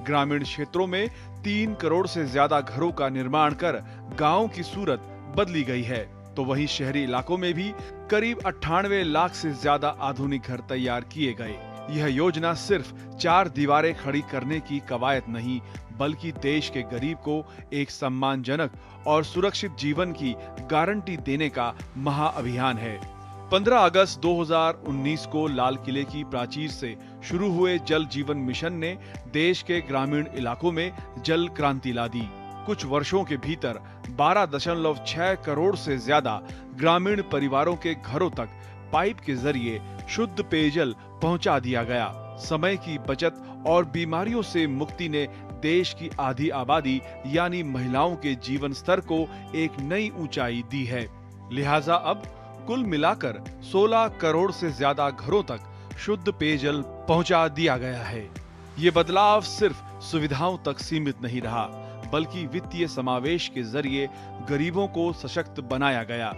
[SPEAKER 11] ग्रामीण क्षेत्रों में 3 करोड़ से ज्यादा घरों का निर्माण कर गांव की सूरत बदली गई है, तो वहीं शहरी इलाकों में भी करीब 98 लाख से ज्यादा आधुनिक घर तैयार किए गए। यह योजना सिर्फ 4 दीवारें खड़ी करने की कवायद नहीं, बल्कि देश के गरीब को एक सम्मानजनक और सुरक्षित जीवन की गारंटी देने का महाअभियान है। 15 अगस्त 2019 को लाल किले की प्राचीर से शुरू हुए जल जीवन मिशन ने देश के ग्रामीण इलाकों में जल क्रांति ला दी। कुछ वर्षों के भीतर 12.6 करोड़ से ज्यादा ग्रामीण परिवारों के घरों तक पाइप के जरिए शुद्ध पेयजल पहुंचा दिया गया। समय की बचत और बीमारियों से मुक्ति ने देश की आधी आबादी यानी महिलाओं के जीवन स्तर को एक नई ऊंचाई दी है। लिहाजा अब कुल मिलाकर 16 करोड़ से ज्यादा घरों तक शुद्ध पेयजल पहुंचा दिया गया है। ये बदलाव सिर्फ सुविधाओं तक सीमित नहीं रहा, बल्कि वित्तीय समावेश के जरिए गरीबों को सशक्त बनाया गया।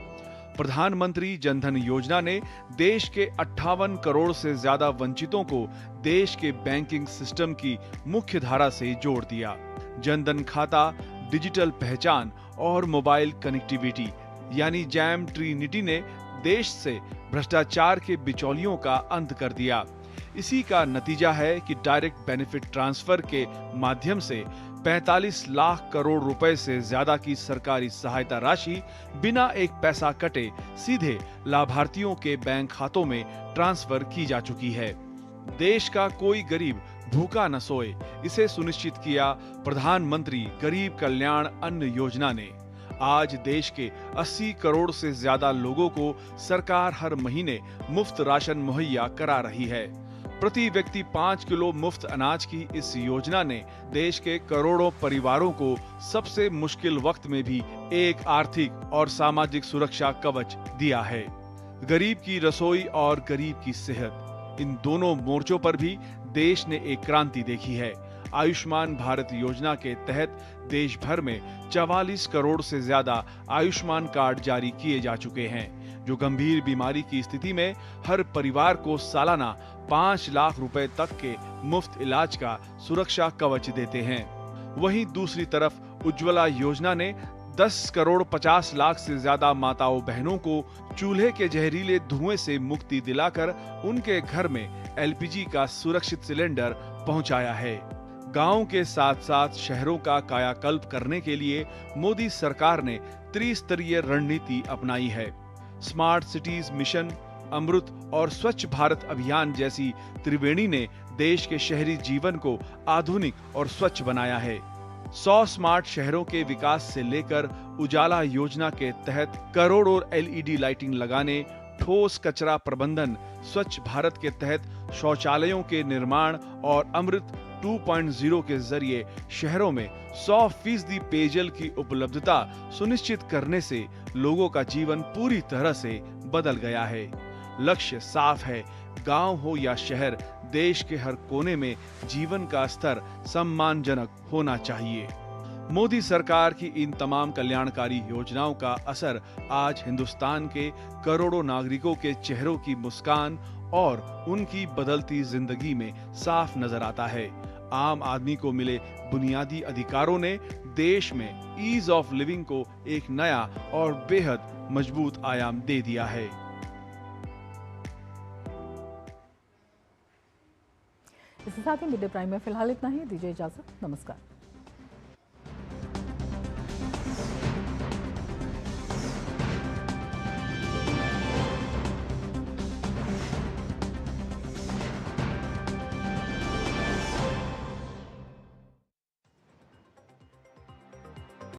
[SPEAKER 11] प्रधानमंत्री जनधन योजना ने देश के 58 करोड़ से ज्यादा वंचितों को देश के बैंकिंग सिस्टम की मुख्य धारा से जोड़ दिया। जनधन खाता, डिजिटल पहचान और मोबाइल कनेक्टिविटी यानी जैम ट्रिनिटी ने देश से भ्रष्टाचार के बिचौलियों का अंत कर दिया। इसी का नतीजा है कि डायरेक्ट बेनिफिट ट्रांसफर के माध्यम से 45 लाख करोड़ रुपए से ज्यादा की सरकारी सहायता राशि बिना एक पैसा कटे सीधे लाभार्थियों के बैंक खातों में ट्रांसफर की जा चुकी है। देश का कोई गरीब भूखा न सोए, इसे सुनिश्चित किया प्रधानमंत्री गरीब कल्याण अन्न योजना ने। आज देश के 80 करोड़ से ज्यादा लोगों को सरकार हर महीने मुफ्त राशन मुहैया करा रही है। प्रति व्यक्ति 5 किलो मुफ्त अनाज की इस योजना ने देश के करोड़ों परिवारों को सबसे मुश्किल वक्त में भी एक आर्थिक और सामाजिक सुरक्षा कवच दिया है। गरीब की रसोई और गरीब की सेहत, इन दोनों मोर्चों पर भी देश ने एक क्रांति देखी है। आयुष्मान भारत योजना के तहत देश भर में 44 करोड़ से ज्यादा आयुष्मान कार्ड जारी किए जा चुके हैं, जो गंभीर बीमारी की स्थिति में हर परिवार को सालाना 5 लाख रुपए तक के मुफ्त इलाज का सुरक्षा कवच देते हैं। वहीं दूसरी तरफ उज्ज्वला योजना ने 10 करोड़ 50 लाख से ज्यादा माताओं बहनों को चूल्हे के जहरीले धुएं से मुक्ति दिलाकर उनके घर में एलपीजी का सुरक्षित सिलेंडर पहुंचाया है। गांव के साथ साथ शहरों का कायाकल्प करने के लिए मोदी सरकार ने त्रिस्तरीय रणनीति अपनाई है। स्मार्ट सिटीज मिशन, अमृत और स्वच्छ भारत अभियान जैसी त्रिवेणी ने देश के शहरी जीवन को आधुनिक और स्वच्छ बनाया है। 100 स्मार्ट शहरों के विकास से लेकर उजाला योजना के तहत करोड़ों एलईडी लाइटिंग लगाने, ठोस कचरा प्रबंधन, स्वच्छ भारत के तहत शौचालयों के निर्माण और अमृत 2.0 के जरिए शहरों में 100% पेयजल की उपलब्धता सुनिश्चित करने से लोगों का जीवन पूरी तरह से बदल गया है। लक्ष्य साफ है, गांव हो या शहर, देश के हर कोने में जीवन का स्तर सम्मानजनक होना चाहिए। मोदी सरकार की इन तमाम कल्याणकारी योजनाओं का असर आज हिंदुस्तान के करोड़ों नागरिकों के चेहरों की मुस्कान और उनकी बदलती जिंदगी में साफ नजर आता है। आम आदमी को मिले बुनियादी अधिकारों ने देश में ईज ऑफ लिविंग को एक नया और बेहद मजबूत आयाम दे दिया है।
[SPEAKER 2] इसके साथ ही मिड डे प्राइम में फिलहाल इतना ही। दीजिए इजाजत, नमस्कार।